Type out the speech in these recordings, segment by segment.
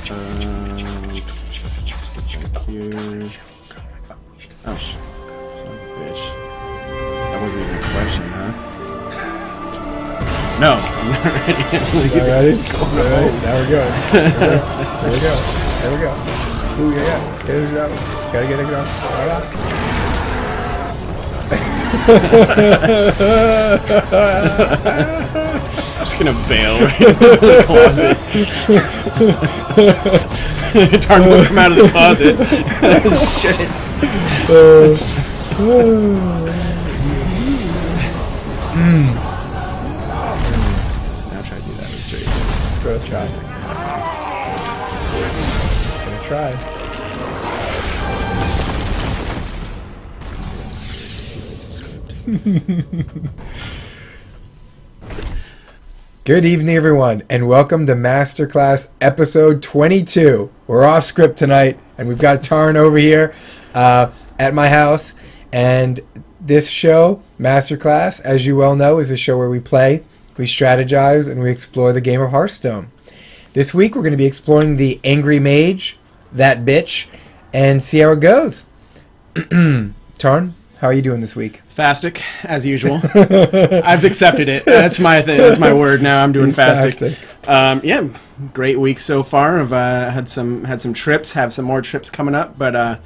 Here. Oh, shit. Son of a bitch. That wasn't even a question, huh? No, I'm not ready. Not ready? Alright, now we're going. There we go. There we go. Ooh, yeah. Get it out. Gotta get it going. Alright. I'm just gonna bail right into the closet. Tarn will come out of the closet. Shit. Now try to do that with straight face. Gonna try. Gonna try. Good evening, everyone, and welcome to Masterclass episode 22. We're off script tonight, and we've got Tarn over here at my house. And this show, Masterclass, as you well know, is a show where we play, we strategize, and we explore the game of Hearthstone. This week, we're going to be exploring the Aggro Mage, that bitch, and see how it goes. Tarn, how are you doing this week? Fastic, as usual. I've accepted it. That's my thing. That's my word now. I'm doing fastic. Yeah, great week so far. I've had some trips. Have some more trips coming up. But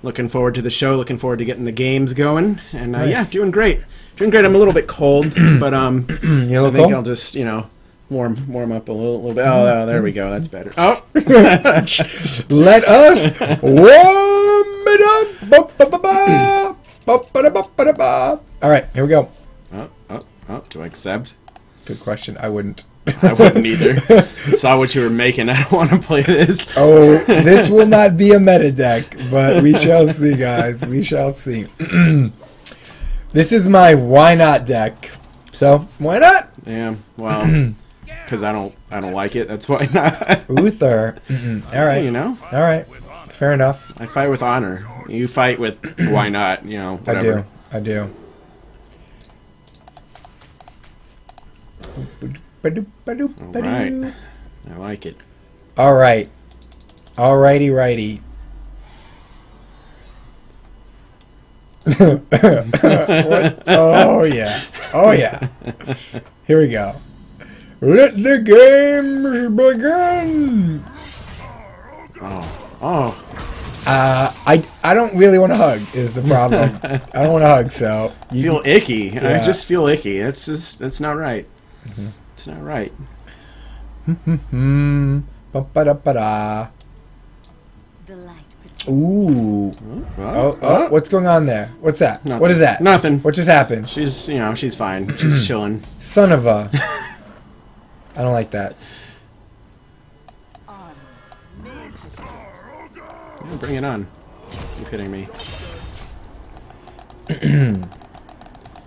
looking forward to the show. Looking forward to getting the games going. And Nice. yeah, doing great. Doing great. I'm a little bit cold, but I think cold? I'll just warm up a little bit. Oh, there we go. That's better. Oh, Let us warm it up. Ba-ba-ba-ba. Ba-ba-da-ba-ba-da-ba. All right, here we go. Oh, do I accept? Good question. I wouldn't. I wouldn't either. Saw what you were making. I don't want to play this. Oh, this will not be a meta deck, but we shall see, guys. We shall see. This is my why not deck. So why not? Yeah. Well, because I don't like it. That's why not. Uther. All right. You know. All right. Fair enough. I fight with honor. You fight with why not? You know. Whatever. I do. All right. I like it. All right. Alrighty, righty. What? Oh yeah. Oh yeah. Here we go. Let the games begin. Oh. I don't really want to hug. Is the problem? I don't want to hug. So You feel icky. Yeah. I just feel icky. That's not right. It's not right. Ba-ba-da-ba-da. The light. Ooh. Oh, Oh, what's going on there? What's that? Nothing. What is that? Nothing. What just happened? She's she's fine. She's chilling. Son of a. I don't like that. Yeah, bring it on. You're kidding me.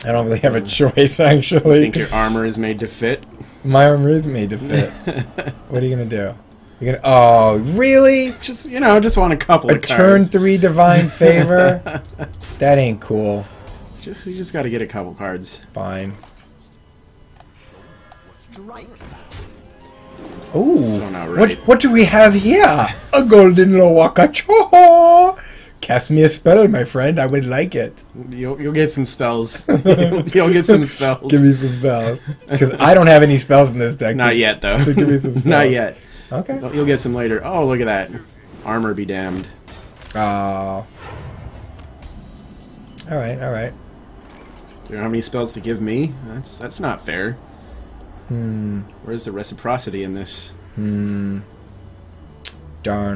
I don't really have a choice, I actually. think your armor is made to fit. My armor is made to fit. What are you gonna do? You're gonna? Oh, really? Just just want a couple A of turn cards. 3 divine favor? That ain't cool. You just got to get a couple cards. Fine. Ooh. So not right. What do we have here? A golden Lowakacho. Cast me a spell, my friend. I would like it. You'll get some spells. You'll get some spells. Give me some spells. Because I don't have any spells in this deck. Not yet though. So give me some spells. Not yet. Okay. You'll get some later. Oh, look at that. Armor be damned. Oh. Alright, alright. You know how many spells to give me? That's not fair. Where's the reciprocity in this? Darn,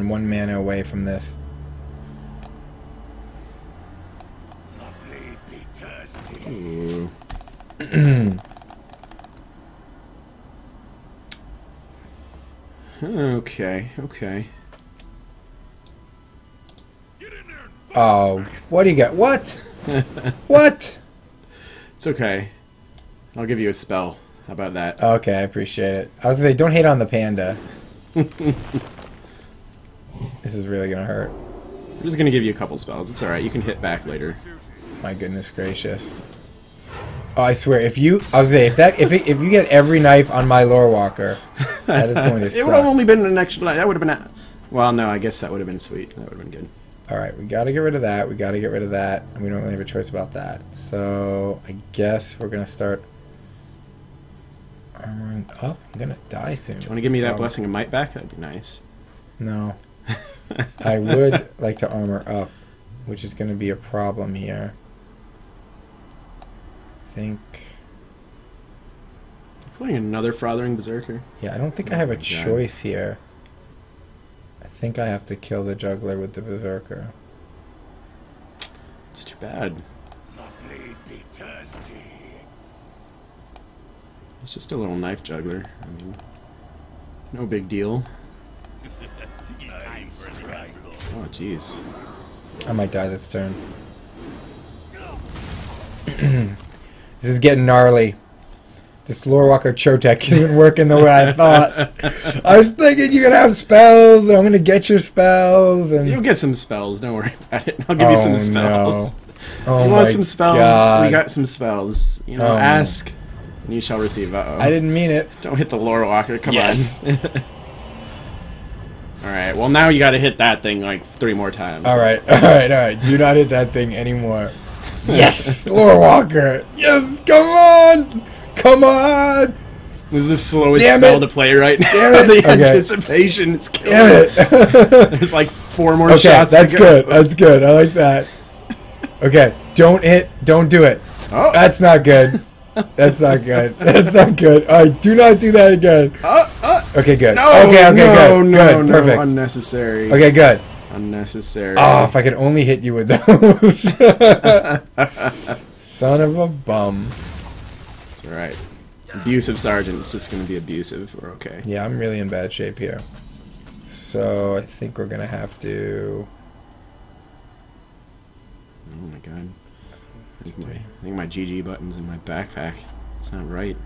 1 mana away from this. Ooh. Okay. Oh, what do you got? What? What? It's okay. I'll give you a spell. How about that? Okay, I appreciate it. I was gonna say, don't hate on the panda. This is really gonna hurt. I'm just gonna give you a couple spells. It's alright. You can hit back later. My goodness gracious. Oh, I swear, if you if you get every knife on my lore walker, that is going to suck. It would have only been an extra life. That would have been. Well, no, I guess that would have been sweet. That would have been good. All right, we got to get rid of that. We got to get rid of that, and we don't really have a choice about that. So I guess we're gonna start armoring up. I'm gonna die soon. Do you want to give me that blessing of might back? That'd be nice. No, I would like to armor up, which is gonna be a problem here. I think. Playing another Frothering Berserker. Yeah, I don't think I have a choice here. I think I have to kill the juggler with the Berserker. It's too bad. It's just a little knife juggler. I mean, no big deal. Oh, jeez. I might die this turn. This is getting gnarly. This Lorewalker Chotek isn't working the way I thought. I was thinking you're going to have spells, and I'm going to get your spells. And you'll get some spells, don't worry about it. I'll give you some spells. No. Oh, you want some spells? God. We got some spells. You know, ask, and you shall receive. Uh-oh. I didn't mean it. Don't hit the Lorewalker, come yes. on. Alright, well now you gotta hit that thing like 3 more times. Alright. Do not hit that thing anymore. Yes! Lorewalker! Yes! Come on! This is the slowest spell to play right now. Damn it! The anticipation is killing it. There's like 4 more shots. That's good. That's good. I like that. Okay, don't do it. Oh. That's not good. That's not good. That's not good. Alright, do not do that again. Okay, good. No, good. Perfect. Unnecessary. Okay, good. Unnecessary. Oh, if I could only hit you with those. Son of a bum. It's alright. Abusive Sergeant. It's just going to be abusive. We're okay. Yeah, I'm really in bad shape here. So, I think we're going to have to... Oh my god. I think my GG button's in my backpack. It's not right.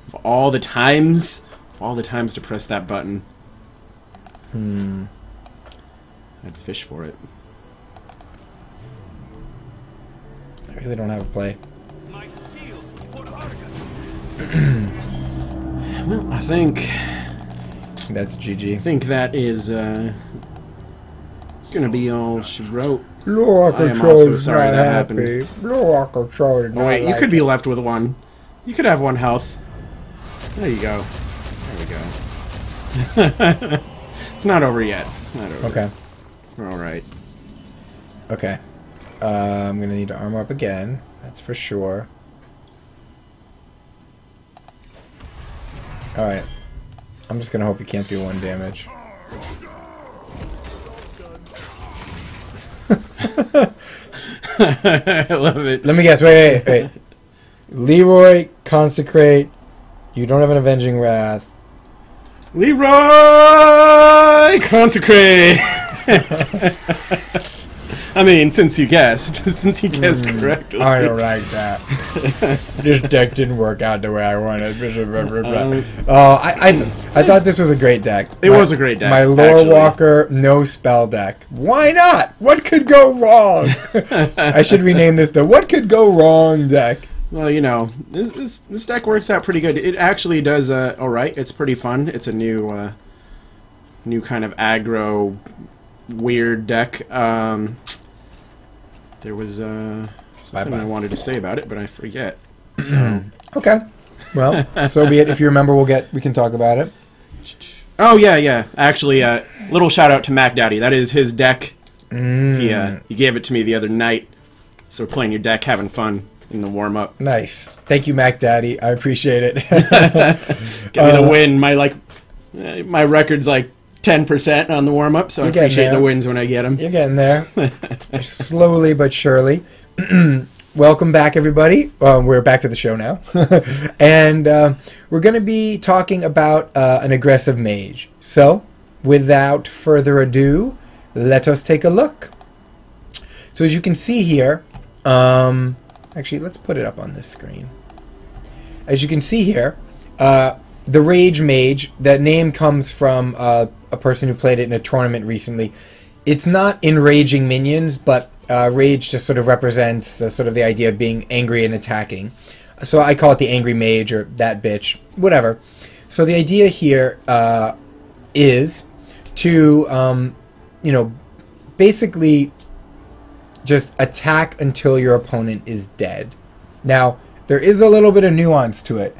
Of all the times to press that button. I'd fish for it. I really don't have a play. Well, I think that's GG. I think that is gonna be all she wrote. I am also sorry that happened. Oh wait, you could be left with 1. You could have 1 health. There you go. There we go. It's not over yet. Not over. Okay. We're alright. Okay. I'm gonna need to armor up again. That's for sure. Alright. I'm just gonna hope you can't do 1 damage. I love it. Let me guess. Wait. Leroy, consecrate. You don't have an avenging wrath. Leroy, consecrate. I mean, since you guessed correctly. I don't like that. This deck didn't work out the way I wanted. I thought this was a great deck. It was a great deck. My Lore Walker, no spell deck. Why not? What could go wrong? I should rename this the What Could Go Wrong deck. Well, you know, this deck works out pretty good. It actually does alright. It's pretty fun. It's a new kind of aggro weird deck. There was something I wanted to say about it, but I forget. So okay. Well, so be it. If you remember, we can talk about it. Oh yeah. Actually, little shout out to Mac Daddy. That is his deck. He gave it to me the other night. So we're playing your deck, having fun in the warm up. Nice. Thank you, Mac Daddy. I appreciate it. Get me the win. My record's like 10% on the warm up, so I appreciate the wins when I get them. You're getting there. Slowly but surely. Welcome back, everybody. We're back to the show now. And we're going to be talking about an aggressive mage. So, without further ado, let us take a look. So as you can see here, actually, let's put it up on this screen. As you can see here, the Rage Mage, that name comes from a person who played it in a tournament recently. It's not enraging minions, but Rage just sort of represents sort of the idea of being angry and attacking. So I call it the Angry Mage or that bitch, whatever. So the idea here is to, basically just attack until your opponent is dead. Now, there is a little bit of nuance to it,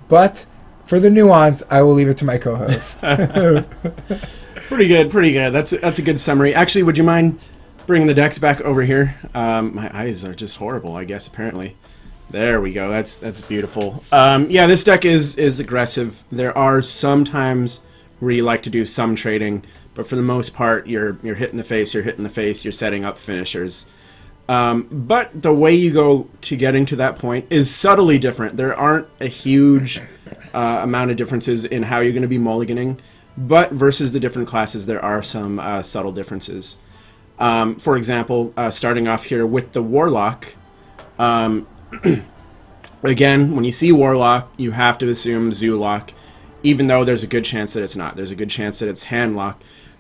but for the nuance, I will leave it to my co-host. Pretty good, pretty good. That's a good summary. Actually, would you mind bringing the decks back over here? My eyes are just horrible, I guess, apparently. There we go. That's beautiful. Yeah, this deck is aggressive. There are some times where you like to do some trading, but for the most part, you're hitting the face, you're setting up finishers. But the way you go to getting to that point is subtly different. There aren't a huge amount of differences in how you're going to be mulliganing, but versus the different classes, there are some subtle differences. For example, starting off here with the Warlock, again, when you see Warlock, you have to assume Zoolock, even though there's a good chance that it's not. There's a good chance that it's Handlock,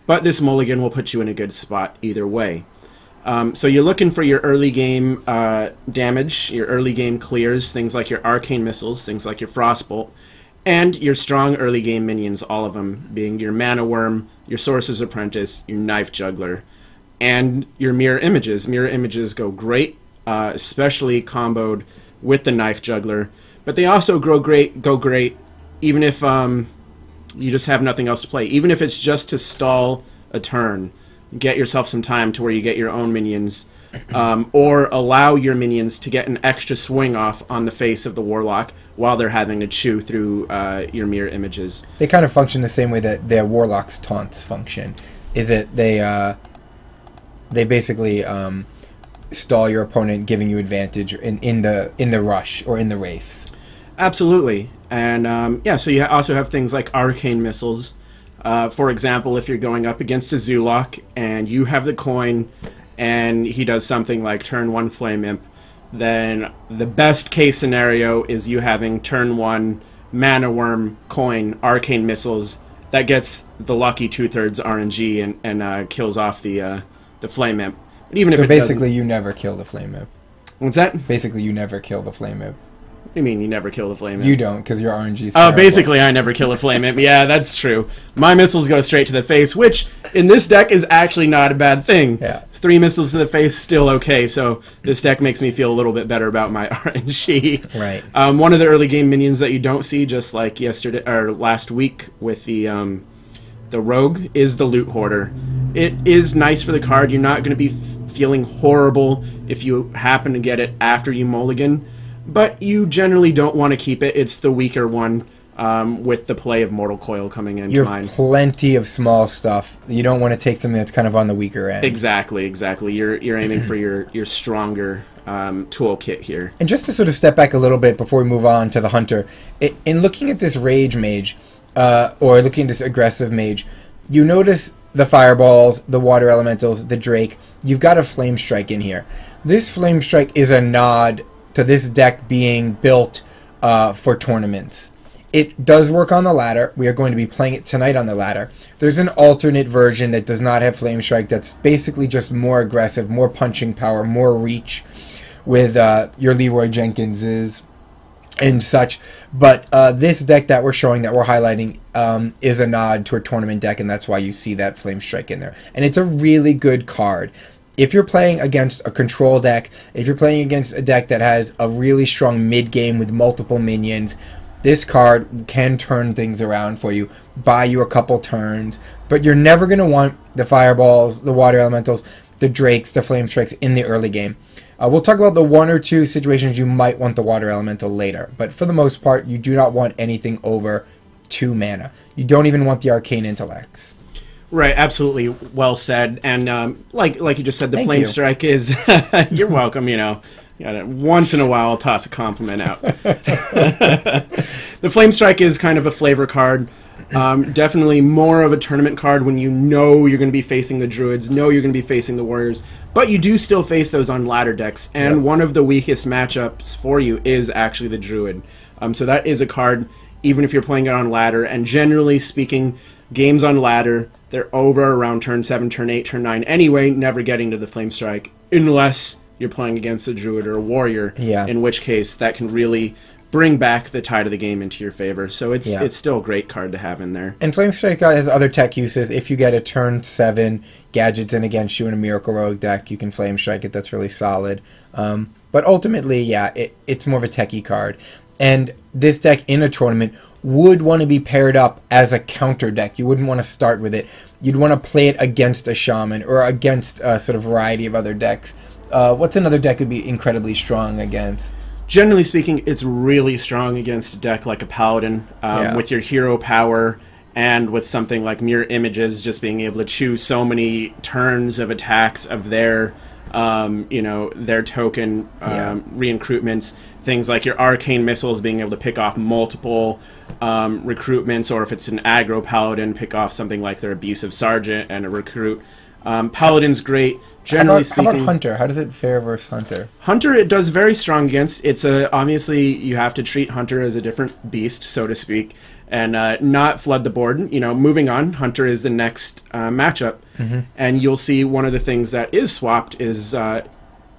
but this mulligan will put you in a good spot either way. So you're looking for your early game damage, your early game clears, things like your Arcane Missiles, things like your Frostbolt, and your strong early game minions, all of them being your Mana Worm, your Sorcerer's Apprentice, your Knife Juggler, and your Mirror Images. Mirror Images go great, especially comboed with the Knife Juggler, but they also go great even if you just have nothing else to play. Even if it's just to stall a turn, get yourself some time to where you get your own minions, or allow your minions to get an extra swing off on the face of the Warlock while they're having to chew through your Mirror Images. They kind of function the same way that their Warlock's taunts function. Is that they basically stall your opponent, giving you advantage in the rush or in the race. Absolutely. And yeah, so you also have things like Arcane Missiles. For example, if you're going up against a Zoolock and you have the coin and he does something like turn 1 Flame Imp, then the best case scenario is you having turn 1 Mana Worm, coin, Arcane Missiles that gets the lucky 2/3 RNG and kills off the Flame Imp. But even if so it basically you never kill the Flame Imp. What's that? Basically you never kill the Flame Imp. What do you mean you never kill the Flame Imp? You don't, because your RNG's Oh, terrible. basically I never kill a Flame Imp. Yeah, that's true. My missiles go straight to the face, which in this deck is actually not a bad thing. Yeah. 3 missiles to the face, still okay, so this deck makes me feel a little bit better about my RNG. Right. One of the early game minions that you don't see, just like yesterday or last week with the Rogue, is the Loot Hoarder. It is nice for the card. You're not going to be feeling horrible if you happen to get it after you mulligan, but you generally don't want to keep it. It's the weaker one with the play of Mortal Coil coming in. You have plenty of small stuff. You don't want to take something that's kind of on the weaker end. Exactly. You're aiming for your stronger toolkit here. And just to sort of step back a little bit before we move on to the Hunter, in looking at this Rage Mage, or looking at this aggressive Mage, you notice the Fireballs, the Water Elementals, the Drake. You've got a Flame Strike in here. This Flame Strike is a nod to this deck being built for tournaments. It does work on the ladder. We are going to be playing it tonight on the ladder. There's an alternate version that does not have Flame Strike that's basically just more aggressive, more punching power, more reach with your Leroy Jenkinses and such. But this deck that we're showing, that we're highlighting, is a nod to a tournament deck, and that's why you see that Flame Strike in there. And it's a really good card. If you're playing against a control deck, if you're playing against a deck that has a really strong mid-game with multiple minions, this card can turn things around for you, buy you a couple turns, but you're never going to want the Fireballs, the Water Elementals, the Drakes, the Flame Strikes in the early game. We'll talk about the 1 or 2 situations you might want the Water Elemental later, but for the most part, you do not want anything over 2 mana. You don't even want the Arcane Intellects. Right, absolutely, well said. And like you just said, the Flame Strike is... You're welcome, you know. Once in a while, I'll toss a compliment out. The Flame Strike is kind of a flavor card. Definitely more of a tournament card when you know you're going to be facing the Druids, know you're going to be facing the Warriors, but you do still face those on ladder decks, and one of the weakest matchups for you is actually the Druid. So that is a card, even if you're playing it on ladder, and generally speaking, games on ladder, they're over around turn 7, turn 8, turn 9 anyway, never getting to the Flame Strike, unless you're playing against a druid or a warrior. Yeah. In which case, that can really bring back the tide of the game into your favor. So it's still a great card to have in there. And Flame Strike has other tech uses. If you get a turn 7 gadgets in against you in a Miracle Rogue deck, you can Flame Strike it. That's really solid. But ultimately, yeah, it's more of a techie card. And this deck in a tournament would want to be paired up as a counter deck. You wouldn't want to start with it. You'd want to play it against a Shaman or against a sort of variety of other decks. What's another deck would be incredibly strong against? Generally speaking, it's really strong against a deck like a Paladin, with your hero power and with something like Mirror Images, just being able to choose so many turns of attacks of their, their token re-recruitments. Things like your Arcane Missiles, being able to pick off multiple recruitments, or if it's an aggro Paladin, pick off something like their Abusive Sergeant and a recruit. Paladin's great. Generally speaking, how about Hunter? How does it fare versus Hunter? Hunter, it does very strong against. It's obviously you have to treat Hunter as a different beast, so to speak, and not flood the board. Moving on, Hunter is the next matchup, and you'll see one of the things that is swapped is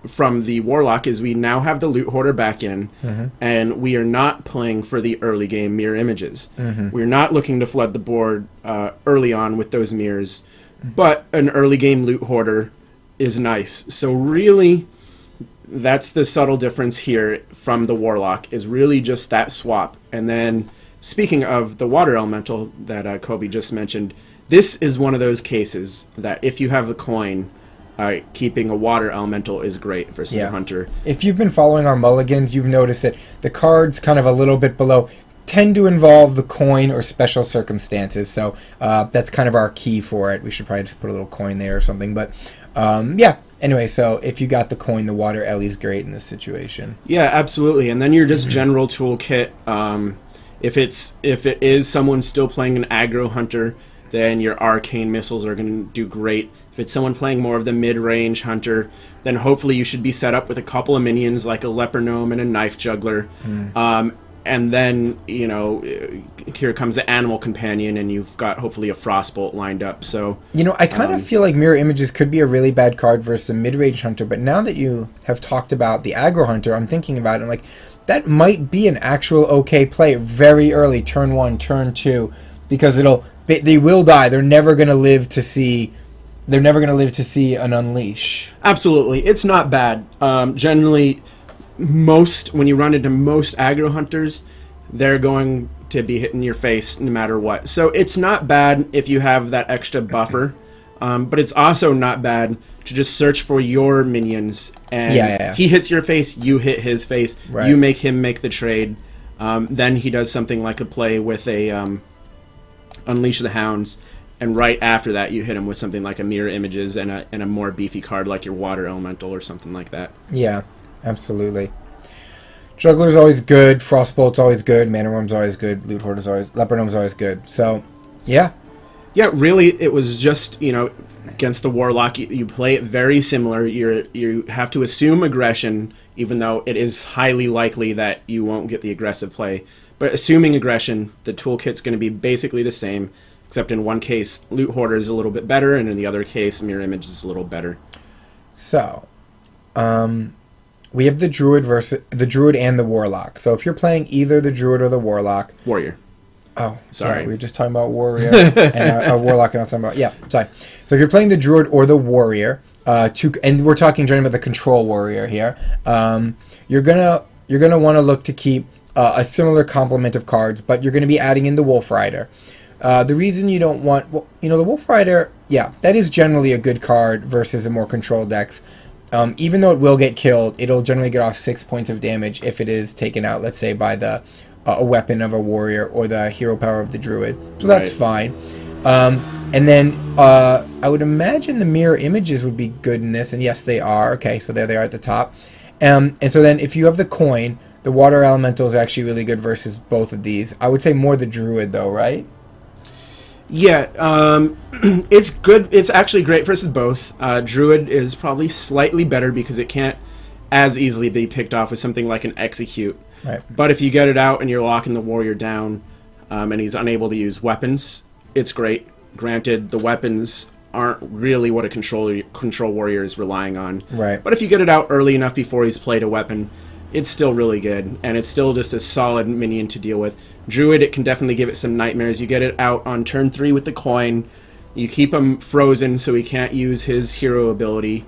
from the Warlock is we now have the Loot Hoarder back in, and we are not playing for the early game Mirror Images. We're not looking to flood the board early on with those mirrors. But an early game Loot Hoarder is nice. So really, that's the subtle difference here from the Warlock, is really just that swap. And then, speaking of the Water Elemental that Kobe just mentioned, this is one of those cases that if you have a coin, keeping a Water Elemental is great versus a Hunter. If you've been following our mulligans, you've noticed that the cards kind of a little bit below tend to involve the coin or special circumstances, so that's kind of our key for it. We should probably just put a little coin there or something, but anyway, so if you got the coin, the Water Ellie's great in this situation. Yeah, absolutely. And then your just general toolkit, if it is someone still playing an aggro Hunter, then your Arcane Missiles are going to do great. If it's someone playing more of the mid-range Hunter, then hopefully you should be set up with a couple of minions like a Leper Gnome and a Knife Juggler. And then, here comes the Animal Companion, and you've got hopefully a Frostbolt lined up. So, I kind of feel like Mirror Images could be a really bad card versus a mid-range Hunter, but now that you have talked about the aggro Hunter, I'm thinking about it, like, that might be an actual okay play very early, turn 1, turn 2, because they will die. They're never going to live to see an Unleash. Absolutely. It's not bad. Generally, when you run into most aggro Hunters, they're going to be hitting your face no matter what. So it's not bad if you have that extra buffer, but it's also not bad to just search for your minions, and he hits your face, you hit his face, you make him make the trade, then he does something like a play with a Unleash the Hounds, and right after that you hit him with something like a Mirror Images and a more beefy card like your Water Elemental or something like that. Yeah. Absolutely. Juggler's always good. Frostbolt's always good. Mana Worm's always good. Loot Hoarder's always... Leper Gnome's always good. So, yeah. Yeah, really, it was just, against the Warlock, you play it very similar. You have to assume aggression, even though it is highly likely that you won't get the aggressive play. But assuming aggression, the toolkit's going to be basically the same, except in one case, Loot Hoarder is a little bit better, and in the other case, Mirror Image is a little better. So, we have the Druid and the Warlock. So if you're playing either the Druid or the Warlock... Warrior. Oh, sorry. Yeah, we were just talking about Warrior and Warlock, and I was talking about... Yeah, sorry. So if you're playing the Druid or the Warrior, and we're talking generally about the Control Warrior here, you're gonna want to look to keep a similar complement of cards, but you're going to be adding in the Wolf Rider. The reason you don't want... the Wolf Rider, that is generally a good card versus a more controlled decks. Even though it will get killed, it'll generally get off 6 points of damage if it is taken out, let's say, by the a weapon of a warrior or the hero power of the druid. So that's fine. And then I would imagine the Mirror Images would be good in this, and yes, they are. Okay, so there they are at the top. And so then if you have the coin, the Water Elemental is actually really good versus both of these. I would say more the druid, though, right? Yeah, it's good. It's actually great versus both. Druid is probably slightly better because it can't as easily be picked off with something like an Execute. Right. But if you get it out and you're locking the warrior down, and he's unable to use weapons, it's great. Granted, the weapons aren't really what a control warrior is relying on. Right. But if you get it out early enough before he's played a weapon, it's still really good, and it's still just a solid minion to deal with. Druid, it can definitely give it some nightmares. You get it out on turn 3 with the coin, you keep him frozen so he can't use his hero ability,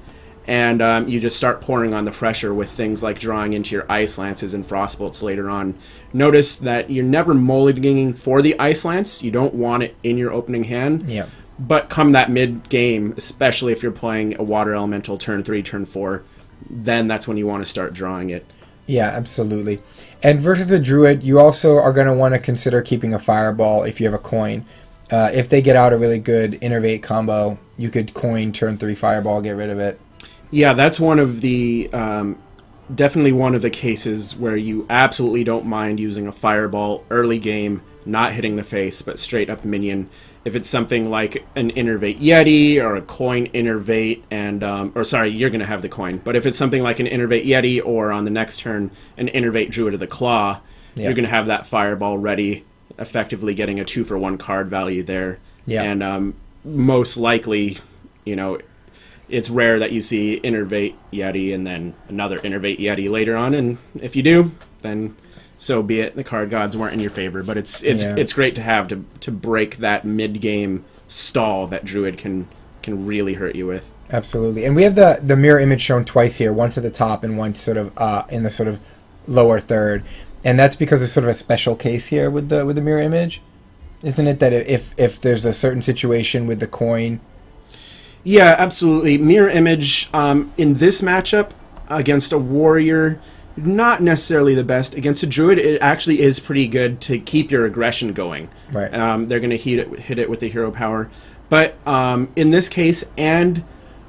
and you just start pouring on the pressure with things like drawing into your Ice Lances and Frostbolts later on. Notice that you're never mulliganing for the Ice Lance. You don't want it in your opening hand. Yeah. But come that mid-game, especially if you're playing a Water Elemental turn 3, turn 4, then that's when you want to start drawing it. Yeah, absolutely. And versus a Druid, you also are going to want to consider keeping a Fireball if you have a coin. If they get out a really good Innervate combo, you could coin turn 3 Fireball, get rid of it. Yeah, that's one of the definitely one of the cases where you absolutely don't mind using a Fireball early game, not hitting the face, but straight up minion. If it's something like an Innervate Yeti or a coin Innervate, and or sorry, you're going to have the coin. But if it's something like an Innervate Yeti or on the next turn an Innervate Druid of the Claw, you're going to have that Fireball ready, effectively getting a 2-for-1 card value there. Yeah. And most likely, you know, it's rare that you see Innervate Yeti and then another Innervate Yeti later on, and if you do, then so be it. The card gods weren't in your favor, but it's great to have to break that mid-game stall that Druid can really hurt you with. Absolutely. And we have the mirror image shown twice here, once at the top and once sort of in the sort of lower third. And that's because there's sort of a special case here with the mirror image. Isn't it that if there's a certain situation with the coin? Yeah, absolutely. Mirror image in this matchup against a warrior, not necessarily the best. Against a druid, it actually is pretty good to keep your aggression going. Right. They're going to hit it with the hero power. But in this case, and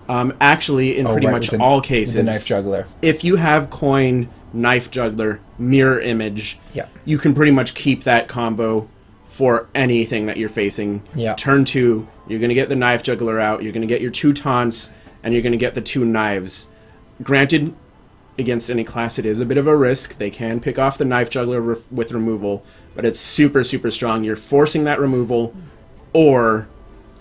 actually in pretty much all cases, the knife juggler. If you have coin, knife juggler, mirror image, you can pretty much keep that combo for anything that you're facing. Yeah. Turn 2, you're going to get the knife juggler out, you're going to get your 2 taunts, and you're going to get the 2 knives. Granted, against any class it is a bit of a risk. They can pick off the knife juggler with removal, but it's super, super strong. You're forcing that removal, or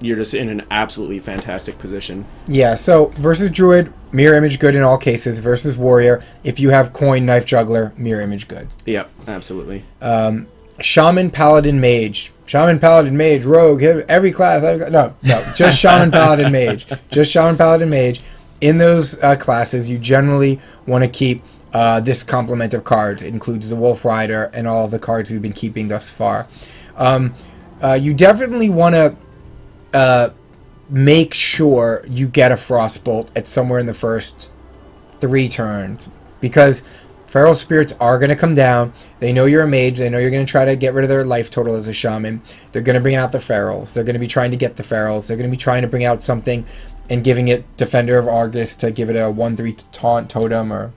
you're just in an absolutely fantastic position. Yeah, so versus druid, mirror image good in all cases. Versus warrior, if you have coin, knife juggler, mirror image good. Yep, absolutely. Shaman, paladin, mage. Shaman, paladin, mage, rogue, every class. No, just shaman, paladin, mage. Just shaman, paladin, mage. In those classes, you generally want to keep this complement of cards. It includes the Wolf Rider and all of the cards we've been keeping thus far. You definitely want to make sure you get a Frostbolt at somewhere in the first 3 turns, because Feral Spirits are going to come down. They know you're a mage. They know you're going to try to get rid of their life total as a shaman. They're going to bring out the Ferals. They're going to be trying to get the Ferals. They're going to be trying to bring out something and giving it Defender of Argus to give it a 1/3 taunt totem or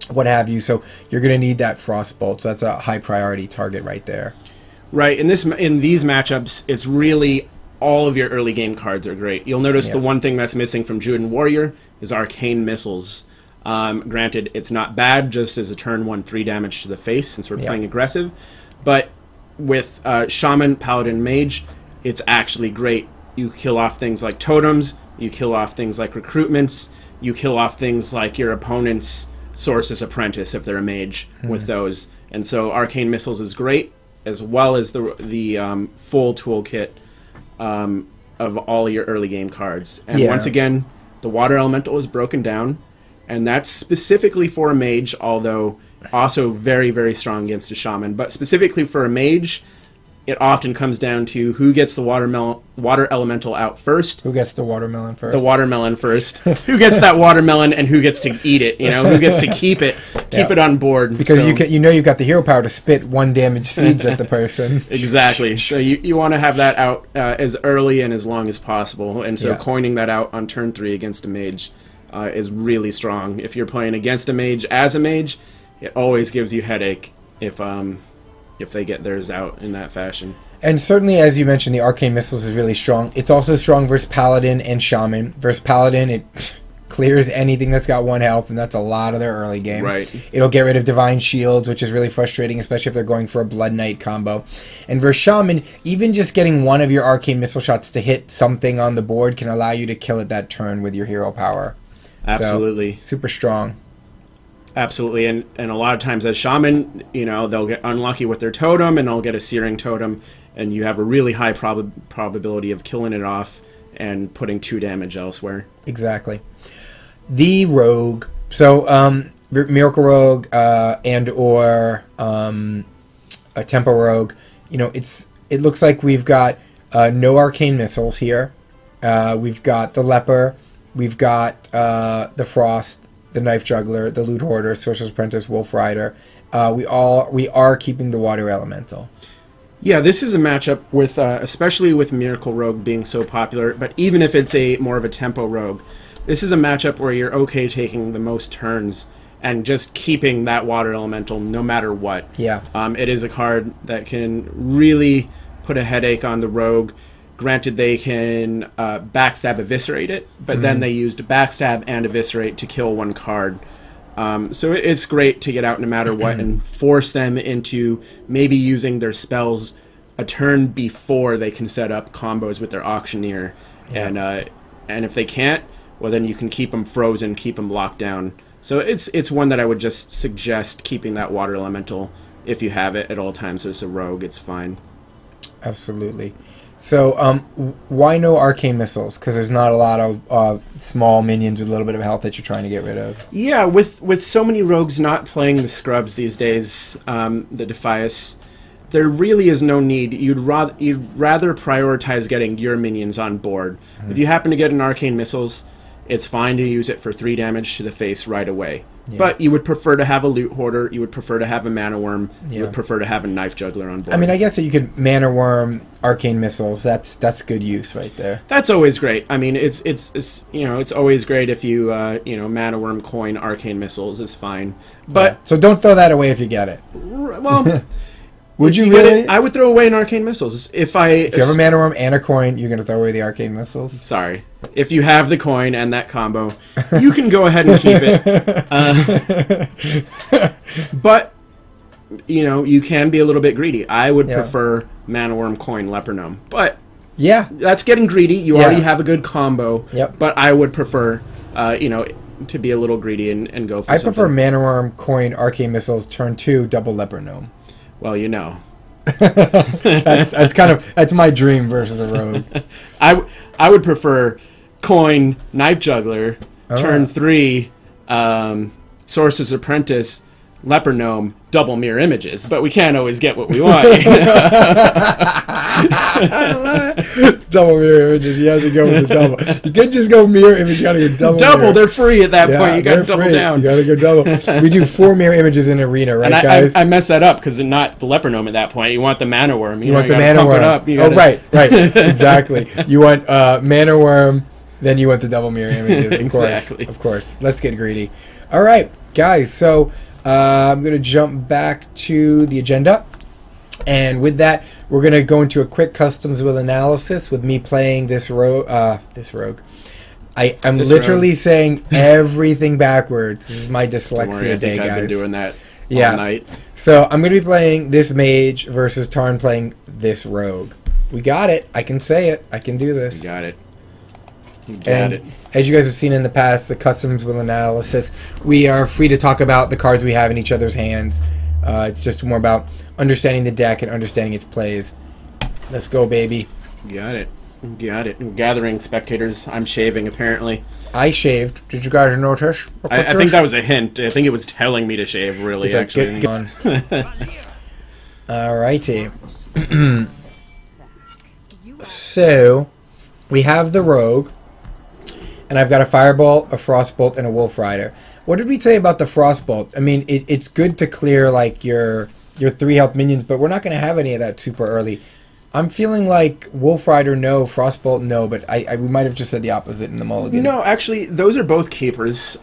what have you. So you're going to need that Frostbolt. So that's a high priority target right there. Right. In these matchups, it's really all of your early game cards are great. You'll notice the one thing that's missing from Druid and Warrior is Arcane Missiles. Granted, it's not bad just as a turn 1 3 damage to the face since we're playing aggressive, but with Shaman, Paladin, Mage, it's actually great. You kill off things like totems, you kill off things like recruitments, you kill off things like your opponent's Sorcerer's Apprentice if they're a mage with those. And so Arcane Missiles is great, as well as the full toolkit of all your early game cards. And once again, the Water Elemental is broken down, and that's specifically for a mage, although also very, very strong against a shaman. But specifically for a mage, it often comes down to who gets the water elemental out first. Who gets the watermelon first? The watermelon first. Who gets that watermelon and who gets to eat it? You know, who gets to keep it it on board? Because you know you've got the hero power to spit 1 damage seeds at the person. Exactly. So you want to have that out as early and as long as possible. And so coining that out on turn 3 against a mage is really strong. If you're playing against a mage as a mage, it always gives you headache if they get theirs out in that fashion. And certainly, as you mentioned, the Arcane Missiles is really strong. It's also strong versus Paladin and Shaman. Versus Paladin, it clears anything that's got 1 health, and that's a lot of their early game. Right. It'll get rid of Divine Shields, which is really frustrating, especially if they're going for a Blood Knight combo. And for Shaman, even just getting one of your Arcane Missile shots to hit something on the board can allow you to kill it that turn with your hero power. Absolutely. So, super strong. Absolutely, and a lot of times as Shaman, they'll get unlucky with their totem, and they'll get a Searing Totem, and you have a really high probability of killing it off and putting 2 damage elsewhere. Exactly. The Rogue. So, Miracle Rogue and or a Tempo Rogue. It looks like we've got no Arcane Missiles here. We've got the Leper. We've got the Frost, the Knife Juggler, the Loot Hoarder, Sorcerer's Apprentice, Wolf Rider. We are keeping the Water Elemental. Yeah, this is a matchup with, especially with Miracle Rogue being so popular, but even if it's more of a Tempo Rogue, this is a matchup where you're okay taking the most turns and just keeping that Water Elemental no matter what. Yeah. It is a card that can really put a headache on the Rogue. Granted, they can Backstab Eviscerate it, but then they used Backstab and Eviscerate to kill 1 card. So it's great to get out no matter what and force them into maybe using their spells a turn before they can set up combos with their Auctioneer. Yeah. And if they can't, well, then you can keep them frozen, keep them locked down. So it's one that I would just suggest keeping that Water Elemental if you have it at all times as a Rogue. It's fine. Absolutely. So, why no Arcane Missiles? Because there's not a lot of small minions with a little bit of health that you're trying to get rid of. Yeah, with so many rogues not playing the scrubs these days, the Defias, there really is no need. You'd rather prioritize getting your minions on board. If you happen to get an Arcane Missiles, it's fine to use it for 3 damage to the face right away. Yeah. But you would prefer to have a Loot Hoarder, you would prefer to have a Mana Worm, you would prefer to have a Knife Juggler on board. I mean, I guess that you could Mana Worm, Arcane Missiles. That's good use right there. That's always great. I mean, it's it's always great if you Mana Worm, coin, Arcane Missiles is fine. But so don't throw that away if you get it. Well, would you really? I would throw away an Arcane Missiles if you have a Mana Worm and a coin, you're gonna throw away the Arcane Missiles. Sorry, if you have the coin and that combo, you can go ahead and keep it. But you can be a little bit greedy. I would prefer Mana Worm, coin, Leper Gnome, but yeah, that's getting greedy. You already have a good combo. Yep. But I would prefer to be a little greedy and go for. I prefer Mana Worm, coin, Arcane Missiles, turn 2, double Leper Gnome. Well, that's my dream versus a rogue. I would prefer coin, Knife Juggler, turn 3, Sorcerer's Apprentice, Leper Gnome, double Mirror Images, but we can't always get what we want. Double Mirror Images, you have to go with the double. You can't just go Mirror Image, you gotta go double. Double, they're free at that point. You gotta double down. You gotta go double. We do 4 Mirror Images in Arena, right, guys? I messed that up because not the Leper Gnome at that point. You want the Mana Worm. You want the Mana Worm. Right, exactly. You want Mana Worm, then you want the double Mirror Images. Exactly. Of course. Let's get greedy. All right, guys, so I'm going to jump back to the agenda. And with that, we're going to go into a quick customs wheel analysis with me playing this rogue. I'm literally saying everything backwards. This is my dyslexia day, guys. I've been doing that all night. So I'm going to be playing this mage versus Tarn playing this rogue. We got it. I can say it. I can do this. You got it. As you guys have seen in the past, the customs wheel analysis, we are free to talk about the cards we have in each other's hands. It's just more about understanding the deck and understanding its plays. Let's go, baby. Got it. I'm gathering spectators. I'm shaving, apparently. I shaved. Did you guys notice? I think that was a hint. I think it was telling me to shave, really, actually. Alrighty. So, we have the rogue. And I've got a Firebolt, a Frostbolt, and a Wolf Rider. What did we say about the Frostbolt? I mean, it's good to clear like your 3 health minions, but we're not going to have any of that super early. I'm feeling like Wolf Rider no, Frostbolt no, but we might have just said the opposite in the mulligan. No, actually, those are both keepers.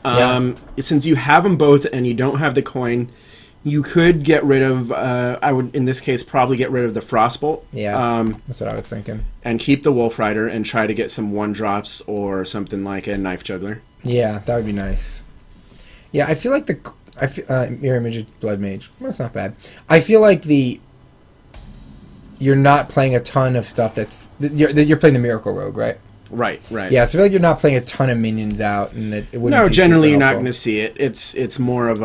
Since you have them both and you don't have the coin, You could get rid of, I would, in this case, probably get rid of the Frostbolt. Yeah, that's what I was thinking. And keep the Wolf Rider and try to get some 1-drops or something like a Knife Juggler. Yeah, that would be nice. Yeah, I feel like Mirror Image Blood Mage. Well, that's not bad. I feel like you're not playing a ton of stuff you're playing the Miracle Rogue, right? Right. Yeah, so I feel like you're not playing a ton of minions out, and it wouldn't. No, be generally you're not helpful. going to see it. It's more of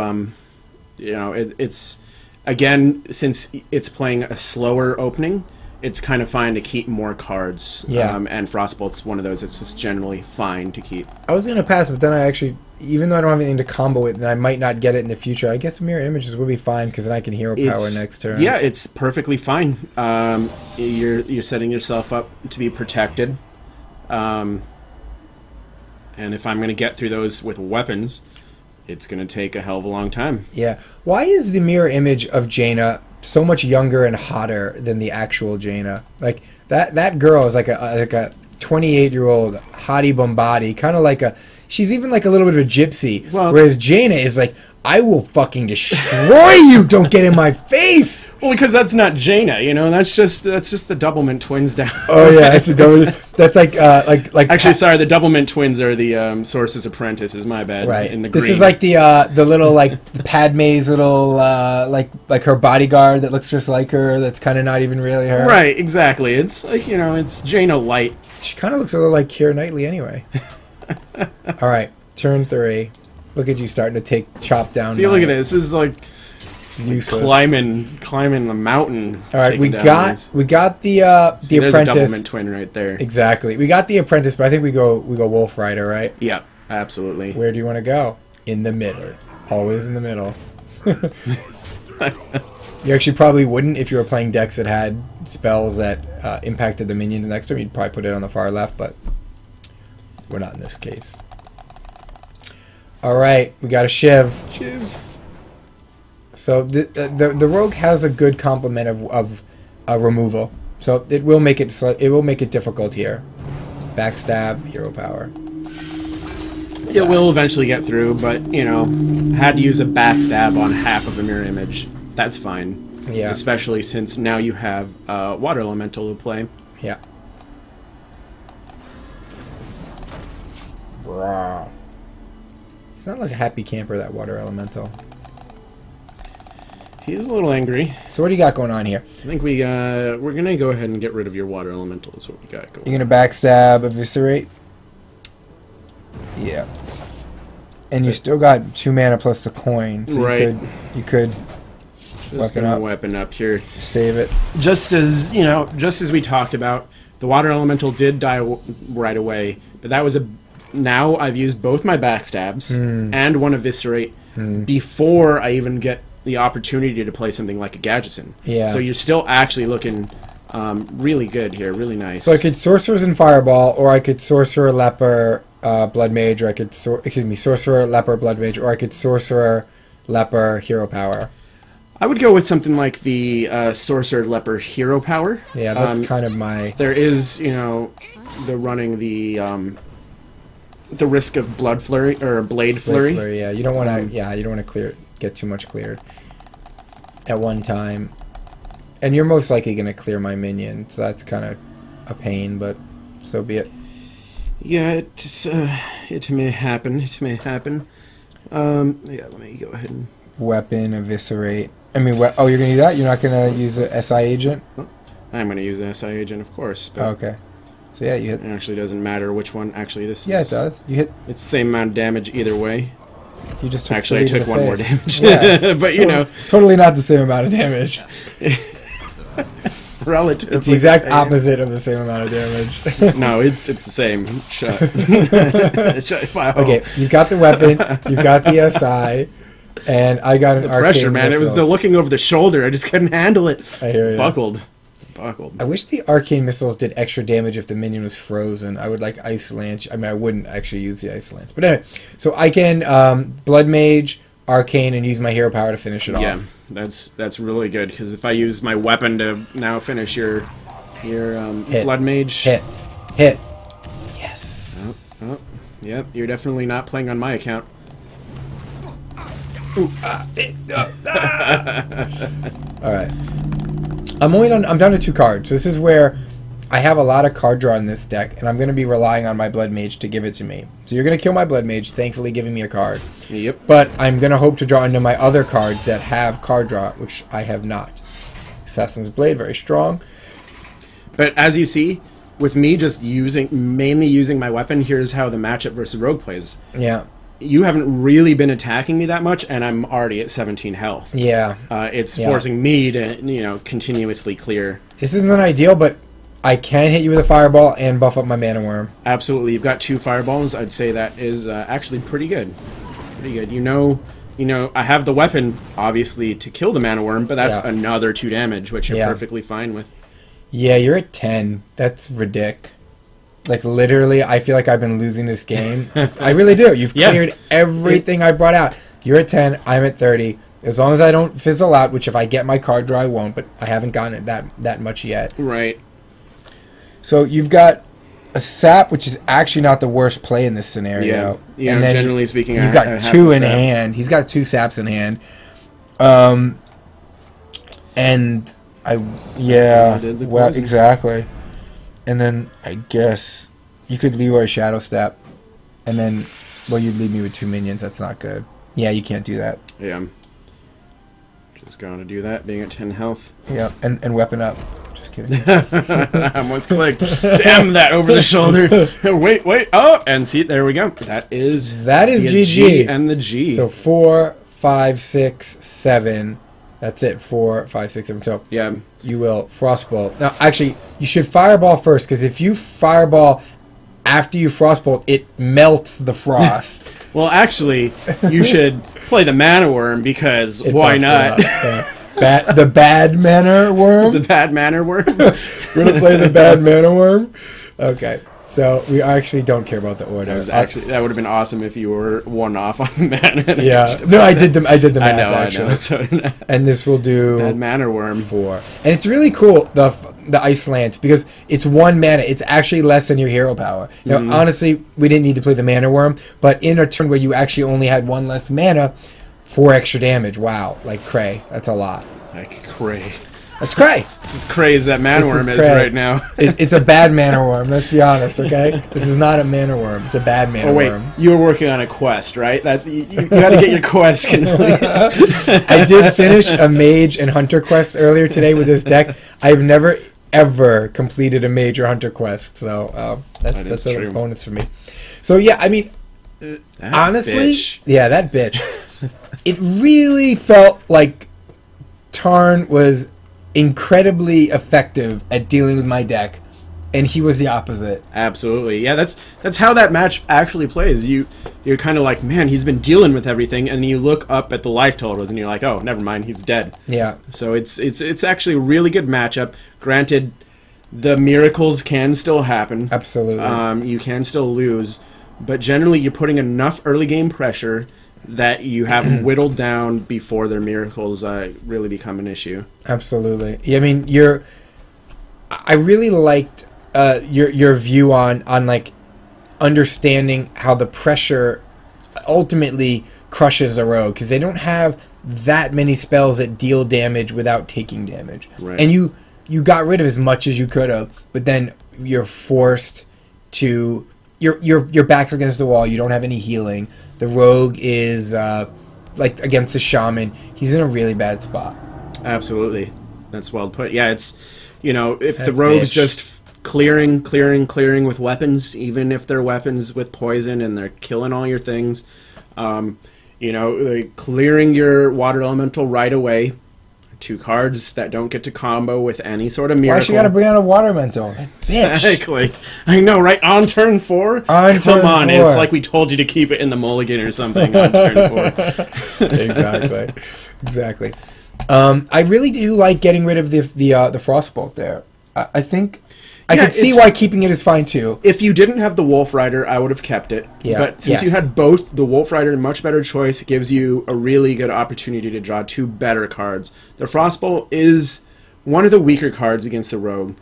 it's again, since it's playing a slower opening, it's kind of fine to keep more cards. Yeah. And Frostbolt's one of those that's just generally fine to keep. I was gonna pass, but then I actually, even though I don't have anything to combo it, then I might not get it in the future. I guess Mirror Images would be fine because then I can hero power next turn. Yeah, it's perfectly fine. You're setting yourself up to be protected. And if I'm going to get through those with weapons, it's going to take a hell of a long time. Yeah. Why is the mirror image of Jaina so much younger and hotter than the actual Jaina? Like that girl is like a 28-year-old hottie bombati, kind of like she's even like a little bit of a gypsy, whereas Jaina is like, I will fucking destroy you. Don't get in my face. Well, because that's not Jaina, you know. That's just the Doublemint twins down. Oh yeah, that's like Actually, sorry, the Doublemint twins are the Source's apprentices. My bad. Right. In the this green. is like the little like Padme's little like her bodyguard that looks just like her. That's kind of not even really her. Right. Exactly. It's like, you know, it's Jaina light. She kind of looks a little like Keira Knightley anyway. All right, turn 3. Look at you starting to chop down. See, look at this. This is like useless. climbing the mountain. All right, we got the See, apprentice. There's a Doublemint twin right there. Exactly. We got the apprentice, but I think we go Wolf Rider, right? Yeah, absolutely. Where do you want to go? In the middle. Always in the middle. You actually probably wouldn't if you were playing decks that had spells that impacted the minions next to them. You'd probably put it on the far left, but we're not in this case. All right, we got a Shiv. So the rogue has a good complement of removal, so it will make it difficult here. Backstab, hero power. It will eventually get through, but you know, had to use a backstab on half of a mirror image. That's fine. Yeah. Especially since now you have water elemental to play. Yeah. Wow. He's not like a happy camper, that water elemental. He's a little angry. So what do you got going on here? I think we're gonna go ahead and get rid of your water elemental. Is what we got going. You're gonna backstab, eviscerate. Yeah. And you still got 2 mana plus the coin, so right. you could just weapon up here. Save it. Just as you know, just as we talked about, the water elemental did die right away, but that was now I've used both my backstabs and one eviscerate before I even get the opportunity to play something like a Gadgetzan. Yeah. So you're still actually looking really good here, really nice. So I could Sorcerers and Fireball, or I could Sorcerer, Leper, Blood Mage, or I could Sorcerer, Leper, Blood Mage, or I could Sorcerer, Leper, Hero Power. I would go with something like the Sorcerer, Leper, Hero Power. Yeah, that's kind of my... There is, you know, running the risk of Blood Flurry or Blade Flurry. Yeah, you don't want to. Yeah, you don't want to get too much cleared at one time. And you're most likely going to clear my minion, so that's kind of a pain, but so be it. Yeah, it may happen. It may happen. Yeah, let me go ahead and weapon eviscerate. I mean, oh, you're going to do that? You're not going to use the SI agent? I'm going to use the SI agent, of course. But okay. So yeah, you hit. It actually doesn't matter which one. Actually, this. Yeah, it does. You hit. It's the same amount of damage either way. You just took actually I took one more damage. Yeah, but you know, totally not the same amount of damage. Relative. It's the exact opposite of the same amount of damage. No, it's the same. Shut. Okay, you got the weapon. You got the SI. And I got an arcane pressure, man. missiles. It was the looking over the shoulder. I just couldn't handle it. I hear you. Buckled. I wish the arcane missiles did extra damage if the minion was frozen. I would like Ice Lance. I mean, I wouldn't actually use the Ice Lance. But anyway, so I can Blood Mage, Arcane, and use my hero power to finish it off. Yeah, that's really good, because if I use my weapon to now finish your Blood Mage... Hit. Yes. Oh, yep, you're definitely not playing on my account. All right. I'm down to 2 cards. This is where I have a lot of card draw in this deck, and I'm going to be relying on my Blood Mage to give it to me. So you're going to kill my Blood Mage, thankfully giving me a card. Yep. But I'm going to hope to draw into my other cards that have card draw, which I have not. Assassin's Blade, very strong. But as you see, with me just mainly using my weapon, here's how the matchup versus Rogue plays. Yeah. You haven't really been attacking me that much, and I'm already at 17 health. Yeah. It's forcing me to, continuously clear. This isn't ideal, but I can hit you with a fireball and buff up my Mana Worm. Absolutely. You've got 2 fireballs. I'd say that is actually pretty good. Pretty good. I have the weapon, obviously, to kill the Mana Worm, but that's another 2 damage, which you're perfectly fine with. Yeah, you're at 10. That's ridiculous. Like, literally, I feel like I've been losing this game. I really do. You've cleared everything I brought out. You're at 10. I'm at 30. As long as I don't fizzle out, which if I get my card draw, I won't, but I haven't gotten it that much yet. Right. So you've got a sap, which is actually not the worst play in this scenario. Yeah, and then generally speaking, you've got 2 in hand. He's got 2 saps in hand. And exactly. And then I guess you could Leroy Shadow Step, and then you'd leave me with 2 minions. That's not good. Yeah, you can't do that. Yeah. Just going to do that, being at 10 health. Yeah, and weapon up. Just kidding. I almost clicked. Damn that over the shoulder. Wait. Oh, and see, there we go. That is GG. G and the G. So 4, 5, 6, 7. That's it. 4, 5, 6, 7. So yeah, you will Frostbolt. Now, actually, you should Fireball first, because if you Fireball after you Frostbolt, it melts the frost. Well, actually, you should play the Mana Worm, because why not? The bad Mana Worm? The bad Mana Worm? We're going to play the bad Mana Worm? Okay. So we actually don't care about the order. That would have been awesome if you were 1 off on the mana. Yeah. No, I did the math, I know. So and this will do bad Mana Worm 4. And it's really cool, the Ice Lance, because it's 1 mana. It's actually less than your hero power. Now, honestly, we didn't need to play the Mana Worm, but in a turn where you actually only had 1 less mana, 4 extra damage. Wow. Like cray. That's a lot. Like cray. That's cray. This is cray as that Mana Worm is right now. It's a bad Mana Worm, let's be honest, okay? This is not a Mana Worm. It's a bad Mana Worm. You were working on a quest, right? You got to get your quest complete. I did finish a Mage and Hunter quest earlier today with this deck. I've never, ever completed a Mage or Hunter quest, so that's a bonus for me. So, yeah, I mean, honestly, that bitch. It really felt like Tarn was incredibly effective at dealing with my deck, and he was the opposite. Absolutely. Yeah, that's how that match actually plays. You're kind of like, man, he's been dealing with everything, and then you look up at the life totals and you're like, oh, never mind, he's dead. Yeah. So it's actually a really good matchup. Granted, the miracles can still happen. Absolutely. You can still lose, but generally you're putting enough early game pressure that you have them whittled down before their miracles really become an issue. Absolutely. I mean, I really liked your view on like understanding how the pressure ultimately crushes a rogue, because they don't have that many spells that deal damage without taking damage. Right. And you got rid of as much as you could have, but then you're forced to your back's against the wall. You don't have any healing. The rogue is like against the shaman. He's in a really bad spot. Absolutely, that's well put. Yeah, it's if the rogue's just clearing with weapons, even if they're weapons with poison and they're killing all your things, clearing your water elemental right away. 2 cards that don't get to combo with any sort of miracle. Why she gotta bring out a water elemental? Exactly. I know, right? On turn 4? Come on, it's like we told you to keep it in the Mulligan or something on turn 4. Exactly. I really do like getting rid of the Frostbolt there. I think I could see why keeping it is fine too. If you didn't have the Wolf Rider, I would have kept it. Yeah. But since you had both, the Wolf Rider, much better choice, gives you a really good opportunity to draw 2 better cards. The Frostbolt is one of the weaker cards against the Rogue.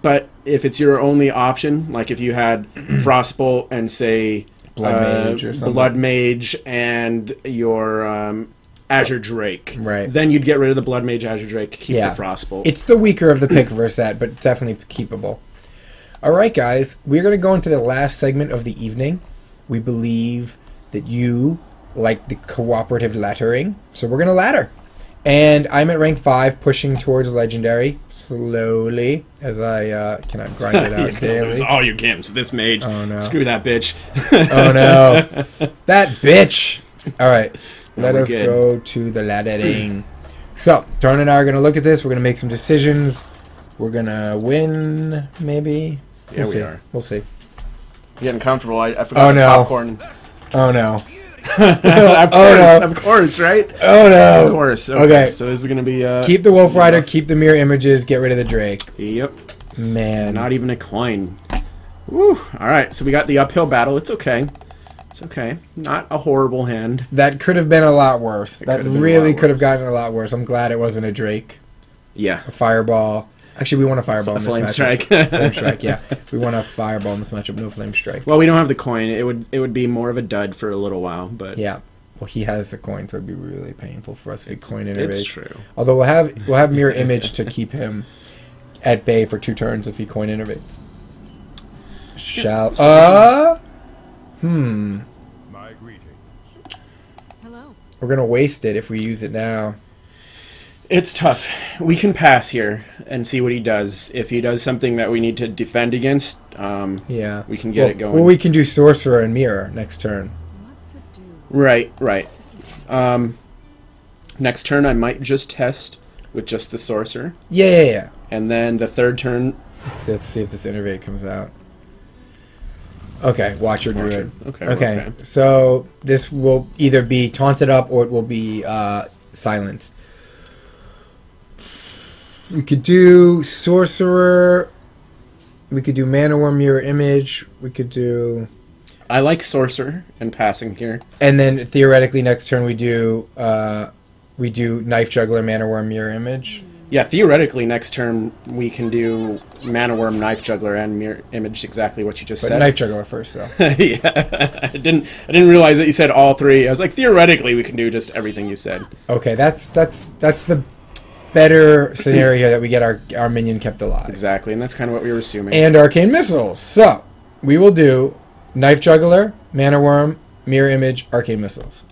But if it's your only option, like if you had Frostbolt and say Blood Mage or something. Blood Mage and your Azure Drake. Right. Then you'd get rid of the Blood Mage Azure Drake, keep the Frostbolt. It's the weaker of the pick versus that, but definitely keepable. All right, guys. We're going to go into the last segment of the evening. We believe that you like the cooperative laddering, so we're going to ladder. And I'm at rank 5, pushing towards Legendary slowly as I cannot grind it out daily. Lose all your games with this mage. Oh, no. Screw that bitch. Oh, no. That bitch. All right. Let us go to the laddering. So, Tarn and I are going to look at this. We're going to make some decisions. We're going to win, maybe. Yeah, we are. We'll see. Getting comfortable. I forgot the popcorn. Oh, no. Of course, right? Oh, no. Of course. Okay. So this is going to be... keep the Wolf Rider, keep the mirror images, get rid of the Drake. Yep. Man. Not even a coin. Woo. All right, so we got the uphill battle. It's okay. It's okay. Not a horrible hand. That could have been a lot worse. That really could have gotten a lot worse. I'm glad it wasn't a Drake. Yeah. A Fireball. Actually, we want a Fireball in this Flame matchup. Strike. Flame Strike, yeah. We want a Fireball in this matchup, no Flame Strike. Well, we don't have the coin. It would be more of a dud for a little while, but... Yeah. Well, he has the coin, so it'd be really painful for us if he coin innervate. It's true. Although we'll have mirror image to keep him at bay for 2 turns if he coin innervates. My greetings. Hello. We're gonna waste it if we use it now. It's tough. We can pass here and see what he does. If he does something that we need to defend against, yeah, we can get it going. Well, we can do Sorcerer and Mirror next turn. What to do? Right. Next turn, I might just test with just the Sorcerer. Yeah. And then the third turn... Let's see if this Innervate comes out. Okay, Watcher Druid. Okay. So this will either be taunted up or it will be silenced. We could do Sorcerer. We could do Mana Worm Mirror Image. We could do... I like Sorcerer and passing here. And then theoretically next turn we do Knife Juggler, Mana Worm Mirror Image. Yeah, theoretically next turn we can do Mana Worm, Knife Juggler, and Mirror Image, exactly what you just said. Knife Juggler first, though. Yeah, I didn't realize that you said all 3. I was like, theoretically we can do just everything you said. Okay, that's the better scenario that we get our minion kept alive. Exactly, and that's kind of what we were assuming. And Arcane Missiles. So we will do Knife Juggler, Mana Worm, Mirror Image, Arcane Missiles.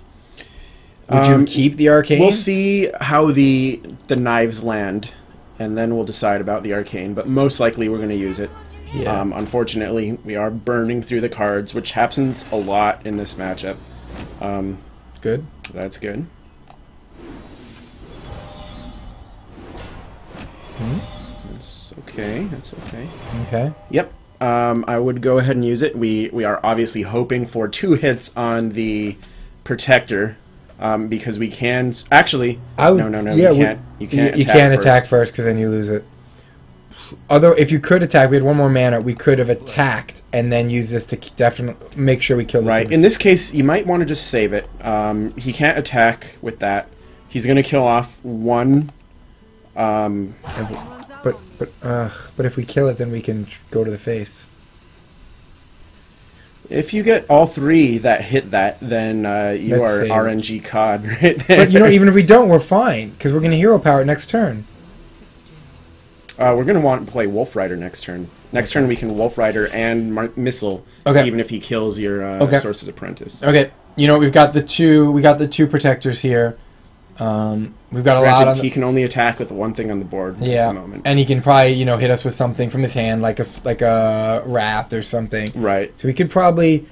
Would you keep the Arcane? We'll see how the knives land, and then we'll decide about the Arcane. But most likely we're going to use it. Yeah. Unfortunately, we are burning through the cards, which happens a lot in this matchup. Good. That's good. That's okay. That's okay. Okay. Yep. I would go ahead and use it. We are obviously hoping for 2 hits on the Protector. Because we can actually. No. Yeah, you can't. You can't attack first because then you lose it. Although, if you could attack, we had 1 more mana. We could have attacked and then use this to definitely make sure we kill this. Right. In this case, you might want to just save it. He can't attack with that. He's going to kill off 1. But if we kill it, then we can go to the face. If you get all 3 that hit that, then you are RNG COD right there. But even if we don't, we're fine because we're going to hero power it next turn. We're going to want to play Wolf Rider next turn. Next turn we can Wolf Rider and Missile, even if he kills your Source's Apprentice. Okay, we've got the 2. We got the 2 protectors here. We've got a lot on. He can only attack with 1 thing on the board at the moment. And he can probably hit us with something from his hand, like a Wrath or something. Right. So he could probably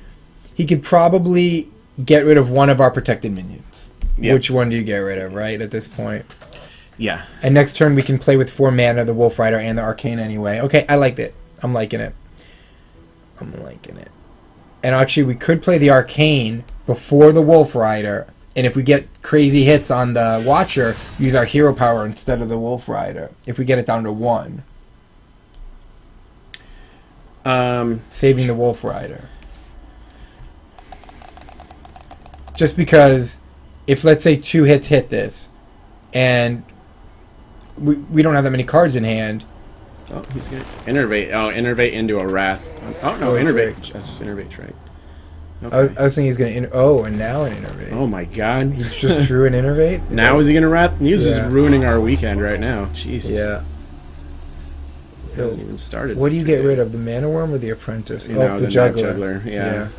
get rid of one of our protected minions. Yep. Which one do you get rid of? Right at this point. Yeah. And next turn we can play with 4 mana, the Wolf Rider and the Arcane anyway. Okay, I liked it. I'm liking it. And actually, we could play the Arcane before the Wolf Rider. And if we get crazy hits on the Watcher, use our hero power instead of the Wolf Rider. If we get it down to 1. Saving the Wolf Rider. Just because if, let's say, 2 hits hit this, and we don't have that many cards in hand. Oh, he's going to innervate. Oh, innervate into a Wrath. Oh, no, innervate. Just innervate, right. Okay. I was thinking he's going to... Oh, and now an Innervate. Oh my god. He just drew an Innervate? Now is he going to Wrath? He's just Yeah. ruining our weekend right now. Jesus. Yeah. It hasn't even started. What do you get rid of? The Mana Worm or the Apprentice? You know, the Night Juggler. Yeah.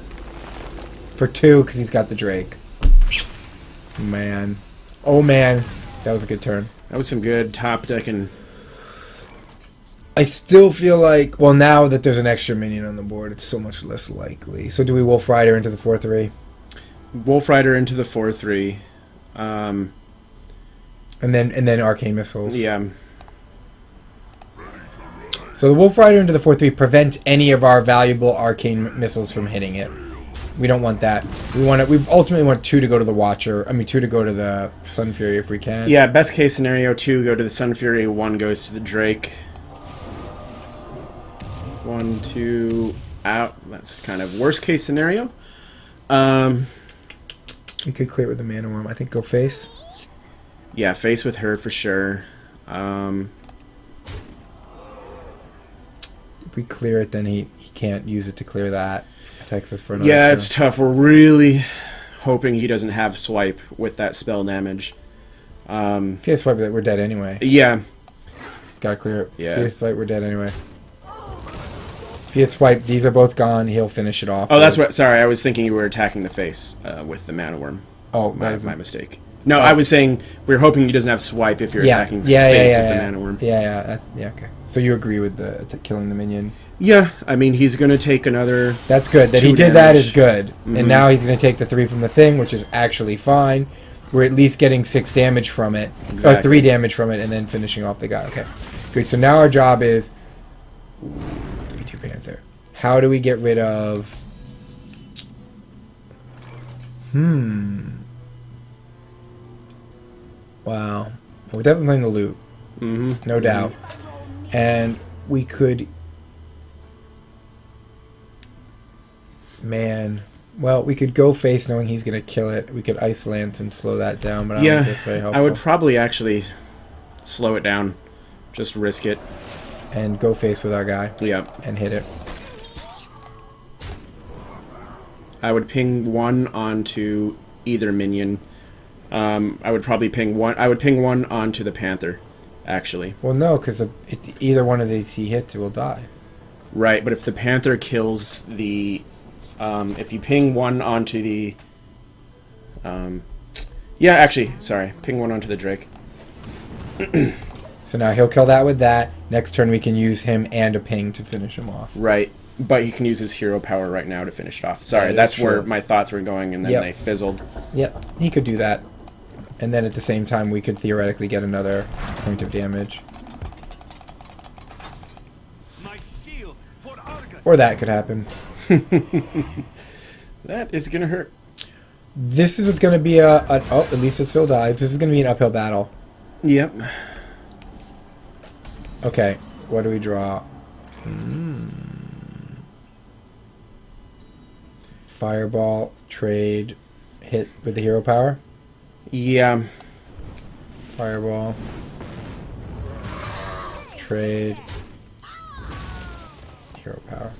For 2, because he's got the Drake. Man. Oh, man. That was a good turn. That was some good top decking. I still feel like... Well, now that there's an extra minion on the board, it's so much less likely. So do we Wolf Rider into the 4/3? Wolf Rider into the 4/3. And then Arcane Missiles. Yeah. So the Wolf Rider into the 4/3 prevents any of our valuable Arcane Missiles from hitting it. We don't want that. We ultimately want 2 to go to the Watcher. I mean, 2 to go to the Sun Fury if we can. Yeah, best case scenario, 2 go to the Sun Fury, 1 goes to the Drake. 1, 2, out. That's kind of worst case scenario. You could clear it with the Mana Worm. I think go face. Yeah, face with her for sure. If we clear it, then he can't use it to clear that. Attacks us for another Yeah, turn. it's tough. We're really hoping he doesn't have swipe with that spell damage. If he has swipe, we're dead anyway. Yeah. Gotta clear it. Yeah. If he has swipe, we're dead anyway. If he has swipe, these are both gone. He'll finish it off. Oh, that's what. Sorry, I was thinking you were attacking the face with the Mana Worm. Oh, My mistake. No, I was saying we're hoping he doesn't have swipe if you're attacking face with the Mana Worm. Yeah, okay. So you agree with the killing the minion? Yeah, I mean, he's going to take another... That's good. That he 2 did that damage. is good. Mm-hmm. And now he's going to take the 3 from the thing, which is actually fine. We're at least getting 6 damage from it. Exactly. Or 3 damage from it, and then finishing off the guy. Okay, good. So now our job is... 3/2 Panther. How do we get rid of... Wow. We're definitely playing the loot. Mm-hmm. No doubt. And we could... Man. Well, we could go face knowing he's going to kill it. We could Ice Lance and slow that down, but I don't think that's very helpful. I would probably actually slow it down. Just risk it. And go face with our guy. Yeah. And hit it. I would ping 1 onto either minion. I would probably ping 1. I would ping 1 onto the Panther, actually. Well, no, because either one of these he hits will die. Right, but if the Panther kills the... if you ping 1 onto the... yeah, actually, sorry. Ping 1 onto the Drake. So now he'll kill that with that. Next turn we can use him and a ping to finish him off. Right, but he can use his hero power right now to finish it off. Sorry, That is that's true. where my thoughts were going, and then Yep. they fizzled. Yep, he could do that. And then at the same time we could theoretically get another point of damage. Or that could happen. That is going to hurt. This is going to be oh, at least it still dies. This is going to be an uphill battle. Yep. Okay, what do we draw? Fireball, trade, hit with the hero power. Yeah. Fireball, trade, hero power.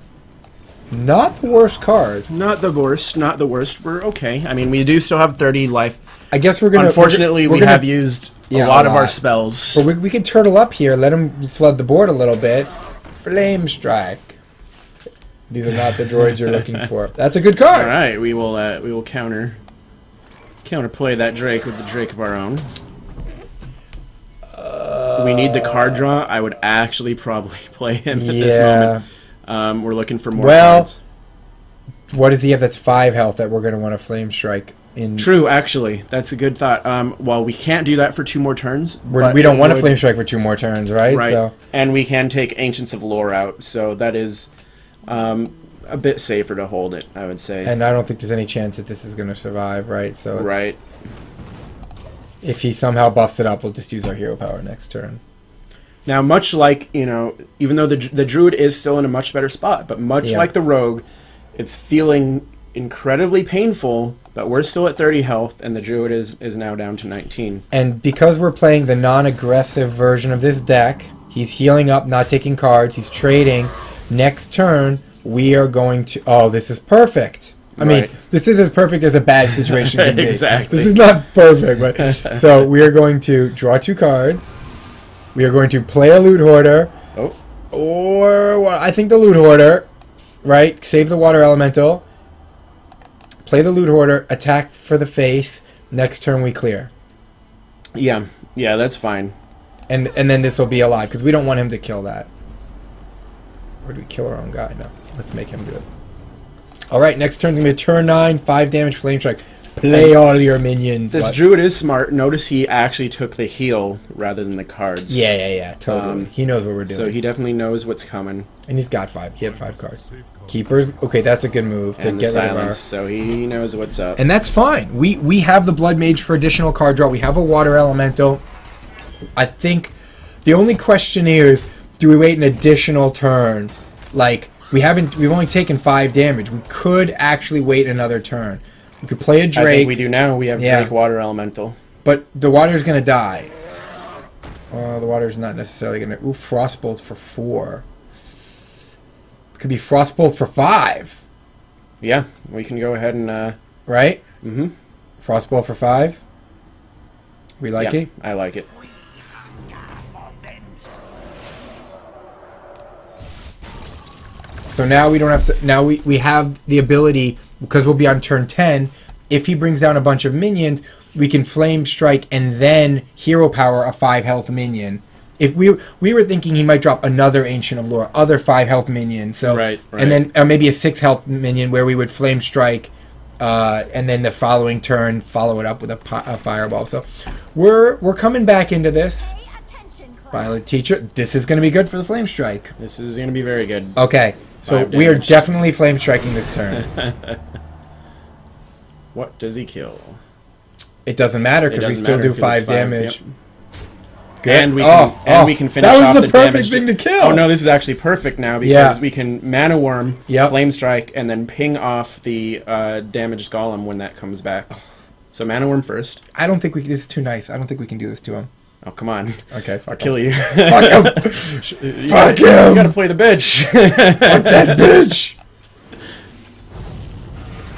Not the worst card. Not the worst, not the worst. We're okay. I mean, we do still have 30 life. I guess we're gonna. Unfortunately, we have used a lot of our spells. But we can turtle up here. Let him flood the board a little bit. Flame Strike. These are not the droids you're looking for. That's a good card. All right, we will counterplay that Drake with the Drake of our own. We need the card draw. I would actually probably play him at this moment. We're looking for more cards. What does he have that's 5 health that we're going to want to Flame Strike in? True, actually. That's a good thought. Well, we can't do that for 2 more turns. We don't want to Flame Strike for 2 more turns, right? Right. So. And we can take Ancients of Lore out, so that is a bit safer to hold it, I would say. And I don't think there's any chance that this is going to survive, right? So right. If he somehow buffs it up, we'll just use our hero power next turn. Now, much like, even though the Druid is still in a much better spot, but much like the Rogue, it's feeling incredibly painful, but we're still at 30 health, and the Druid is now down to 19. And because we're playing the non-aggressive version of this deck, he's healing up, not taking cards, he's trading. Next turn, we are going to... Oh, this is perfect. I mean, this is as perfect as a bad situation can be. Exactly. This is not perfect, but so we are going to draw 2 cards. We are going to play a Loot Hoarder. Oh. Or well, I think the Loot Hoarder, right? Save the Water Elemental. Play the Loot Hoarder. Attack for the face. Next turn we clear. Yeah, that's fine. And then this will be alive because we don't want him to kill that. Or do we kill our own guy? No, let's make him do it. All right, next turn's gonna be a turn 9, 5 damage flame strike. Play all your minions. This druid is smart. Notice he actually took the heal rather than the cards. Yeah, totally. He knows what we're doing. So he definitely knows what's coming. And he's got 5. He had 5 cards. Keepers. Okay, that's a good move to And get the rid of our. silence, so he knows what's up. And that's fine. We have the Blood Mage for additional card draw. We have a Water Elemental. I think the only question here is, do we wait an additional turn? Like we've only taken 5 damage. We could actually wait another turn. We could play a Drake. I think we do now. We have Drake Water Elemental. But the water's gonna die. The water's not necessarily gonna. Ooh, Frostbolt for 4. Could be Frostbolt for 5. Yeah, we can go ahead and. Right. Mm-hmm. Frostbolt for 5. We like it. I like it. So now we don't have to. Now we have the ability, because we'll be on turn 10. If he brings down a bunch of minions, we can Flame Strike and then Hero Power a 5 health minion. If we were thinking he might drop another Ancient of Lore, other 5 health minions. So right. And then maybe a 6 health minion where we would Flame Strike, and then the following turn follow it up with a Fireball. So we're coming back into this. Violet Teacher, this is going to be good for the Flame Strike. This is going to be very good. Okay. So we are definitely Flame Striking this turn. What does he kill? It doesn't matter because we still do 5 damage. Yep. Good. And we can finish off the damage. That was the perfect thing to kill. Oh no, this is actually perfect now because we can Mana Worm, Flame Strike, and then ping off the damaged Golem when that comes back. So Mana Worm first. I don't think this is too nice. I don't think we can do this to him. Oh, come on. Okay, I'll kill you. Fuck him! Fuck him! You gotta play the bitch. Fuck that bitch!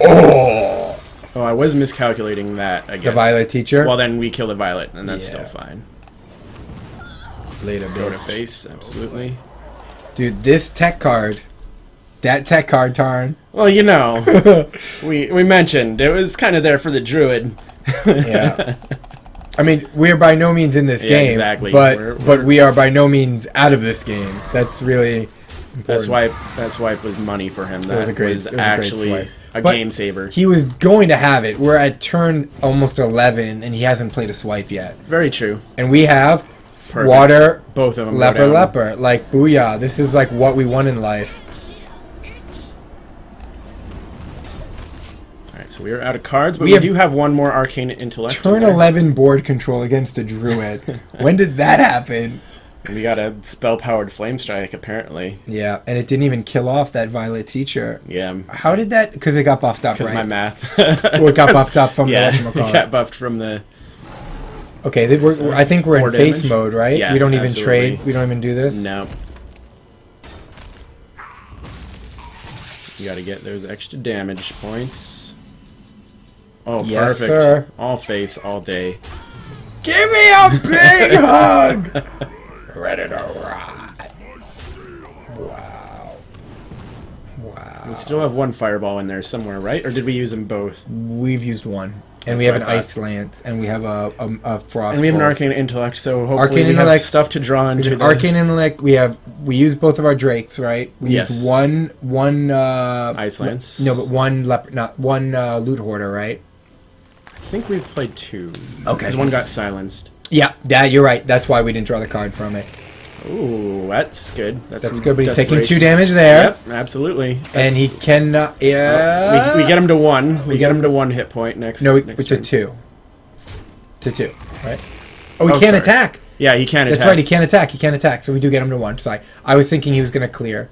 Oh! Oh, I was miscalculating that, I guess. The Violet Teacher? Well, then we kill the Violet, and that's still fine. Later, bitch. Go to face, absolutely. Dude, this tech card... That tech card, Tarn. Well, you know, we mentioned, it was kind of there for the Druid. Yeah. I mean, we're by no means in this game, exactly. But we are by no means out of this game. That's really important. That's why it was money for him. That was actually a game saver. He was going to have it. We're at turn almost 11, and he hasn't played a swipe yet. Very true. And we have Water, both of them, Leper. Like, booyah. This is like what we want in life. So we are out of cards, but we do have one more Arcane Intellect. Turn 11 board control against a Druid. When did that happen? And we got a spell-powered Flame Strike, apparently. Yeah, and it didn't even kill off that Violet Teacher. Yeah. How did that... Because it got buffed up, right? Because my math. Or it got buffed up from the whatchamacallit. It got buffed from the... Okay, I think we're in face mode, right? Yeah, we don't even trade. We don't even do this? No. You gotta get those extra damage points. Oh, yes, perfect. Sir. All face, all day. Give me a big hug! Ready to ride. Wow. Wow. We still have one fireball in there somewhere, right? Or did we use them both? We've used one. And we have an Ice Lance, and we have a Frost. And we have an Bolt. Arcane Intellect, so hopefully we have stuff to draw into. Arcane Intellect, we used both of our Drakes, right? We used one Ice Lance. No, but one Loot Hoarder, right? I think we've played 2. Okay. Because one got silenced. Yeah, you're right. That's why we didn't draw the card from it. Ooh, that's good. That's good, but he's taking 2 damage there. Yep, absolutely. And he cannot... Yeah. We get him to 1. We get him to 1 hit point next. No, next to turn. 2. To 2, right? Oh, he can't attack. Yeah, he can't attack. That's right, he can't attack. He can't attack, so we do get him to 1. Sorry. I was thinking he was going to clear.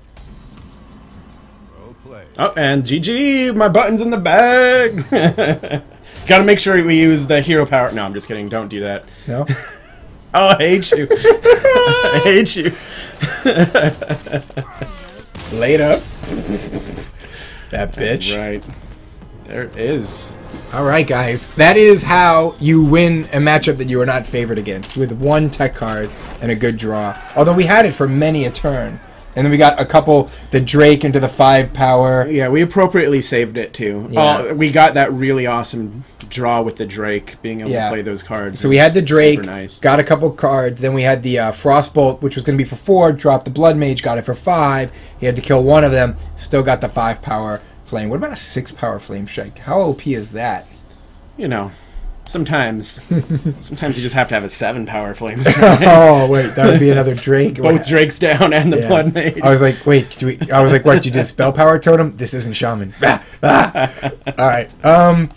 Oh, and GG! My button's in the bag! Gotta make sure we use the hero power. No, I'm just kidding. Don't do that. No? Oh, I hate you. I hate you. Later. That bitch. Right. There is. All right, guys. That is how you win a matchup that you are not favored against, with one tech card and a good draw. Although we had it for many a turn. And then we got a couple, the Drake into the 5 power. Yeah, we appropriately saved it, too. Yeah. We got that really awesome draw with the Drake, being able to play those cards. So we had the Drake, nice. Got a couple cards. Then we had the Frostbolt, which was going to be for 4, dropped the Blood Mage, got it for 5. He had to kill one of them, still got the 5 power Flame. What about a 6 power Flame Strike? How OP is that? You know, sometimes you just have to have a 7 power Flame Strike. Oh, wait, that would be another Drake. Both Drakes down and the Blood Mage. I was like, wait, what, you did Spell Power Totem? This isn't Shaman. Alright, I'm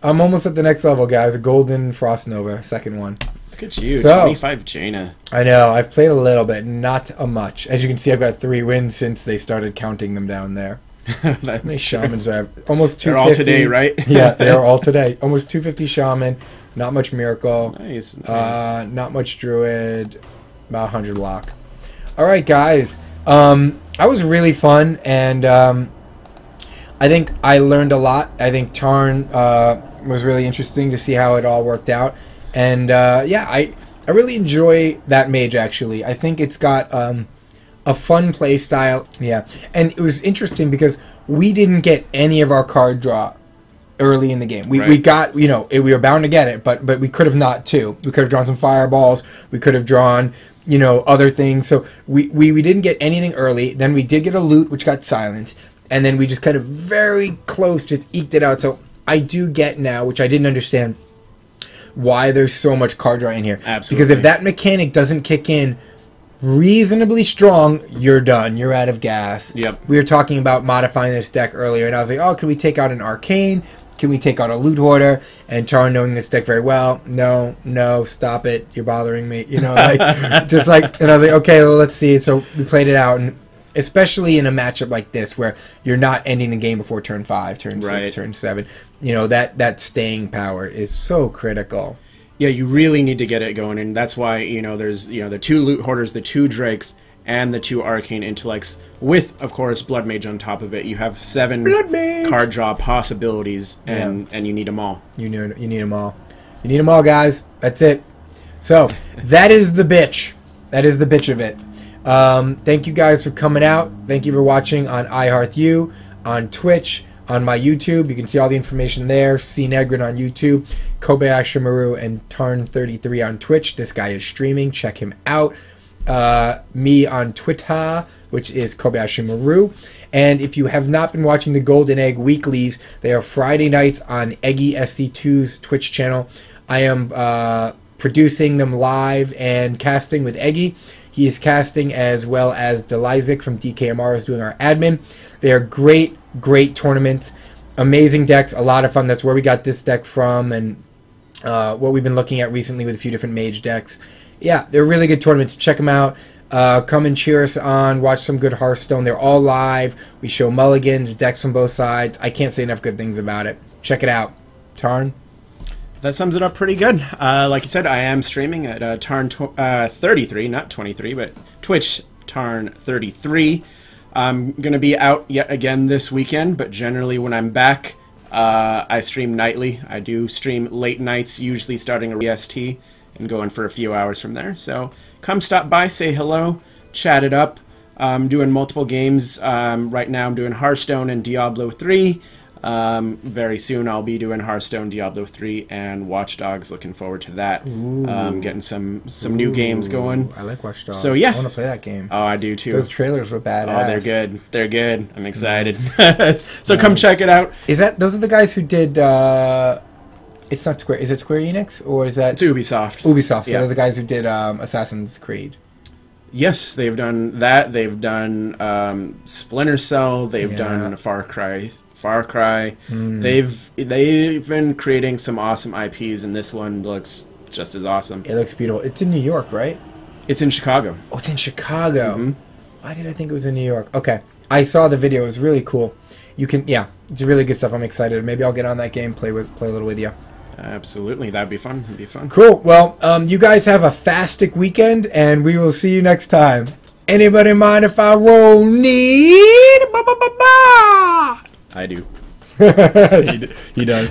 almost at the next level, guys. A Golden Frost Nova, second one. Look at you, so, 25 Jaina. I know, I've played a little bit, not a much. As you can see, I've got 3 wins since they started counting them down there. How many Shamans do I have? Almost 250. They're all today, right? Yeah, they are all today. Almost 250 Shaman, not much Miracle. Nice. Not much Druid, about 100 Lock. Alright, guys. I was really fun, and I think I learned a lot. I think Tarn was really interesting to see how it all worked out. And yeah, I really enjoy that mage, actually. I think it's got a fun play style. Yeah, and it was interesting because we didn't get any of our card draw early in the game. We got, you know, we were bound to get it, but we could have not too. We could have drawn some fireballs. We could have drawn, you know, other things. So we didn't get anything early. Then we did get a loot, which got silent. And then we just kind of very close just eked it out. So I do get now, which I didn't understand, why there's so much card draw in here. Absolutely. Because if that mechanic doesn't kick in reasonably strong, you're done. You're out of gas. Yep. We were talking about modifying this deck earlier, and I was like, oh, can we take out an Arcane? Can we take out a Loot Hoarder? And Tarn, knowing this deck very well, no, stop it. You're bothering me. You know, like, just like, and I was like, okay, well, let's see. So we played it out, and especially in a matchup like this where you're not ending the game before turn 5, turn 6, turn 7, you know, that staying power is so critical. Yeah, you really need to get it going, and that's why, you know, there's, you know, the 2 Loot Hoarders, the 2 Drakes, and the 2 Arcane Intellects, with, of course, Blood Mage on top of it. You have 7 card draw possibilities, and you need them all. You need them all. You need them all, guys. That's it. So, that is the bitch. That is the bitch of it. Thank you guys for coming out. Thank you for watching on iHeartU, on Twitch, on my YouTube. You can see all the information there. See Negrin on YouTube, Kobayashi Maru, and Tarn33 on Twitch. This guy is streaming. Check him out. Me on Twitter, which is Kobayashi Maru. And if you have not been watching the Golden Egg Weeklies, they are Friday nights on Eggy SC2's Twitch channel. I am producing them live and casting with Eggy. He is casting, as well as Delizic from DKMR is doing our admin. They are great tournaments, amazing decks, a lot of fun. That's where we got this deck from, and what we've been looking at recently with a few different mage decks. Yeah, they're really good tournaments. Check them out. Come and cheer us on. Watch some good Hearthstone. They're all live. We show mulligans, decks from both sides. I can't say enough good things about it. Check it out. Tarn? That sums it up pretty good. Like you said, I am streaming at Tarn 33, not 23, but Twitch Tarn 33. I'm going to be out yet again this weekend, but generally when I'm back, I stream nightly. I do stream late nights, usually starting at EST and going for a few hours from there. So come stop by, say hello, chat it up. I'm doing multiple games. Right now I'm doing Hearthstone and Diablo 3. Very soon I'll be doing Hearthstone, Diablo 3, and Watch Dogs. Looking forward to that. Getting some new games going. I like Watch Dogs. So yeah, I want to play that game. Oh, I do too. Those trailers were badass. Oh, they're good. They're good. I'm excited. So come check it out. Is that those are the guys who did? It's not Square. Is it Square Enix or is that? It's Ubisoft. Ubisoft. So those are the guys who did Assassin's Creed. Yes, they've done that. They've done Splinter Cell. They've done Far Cry. They've been creating some awesome IPs, and this one looks just as awesome. It looks beautiful. It's in New York, right? It's in Chicago. Oh, it's in Chicago. Why did I think it was in New York? Okay, I saw the video. It was really cool. You can, it's really good stuff. I'm excited. Maybe I'll get on that game, play a little with you. Absolutely, that'd be fun. It'd be fun. Cool. Well, you guys have a fastic weekend, and we will see you next time. Anybody mind if I roll need? I do. He does.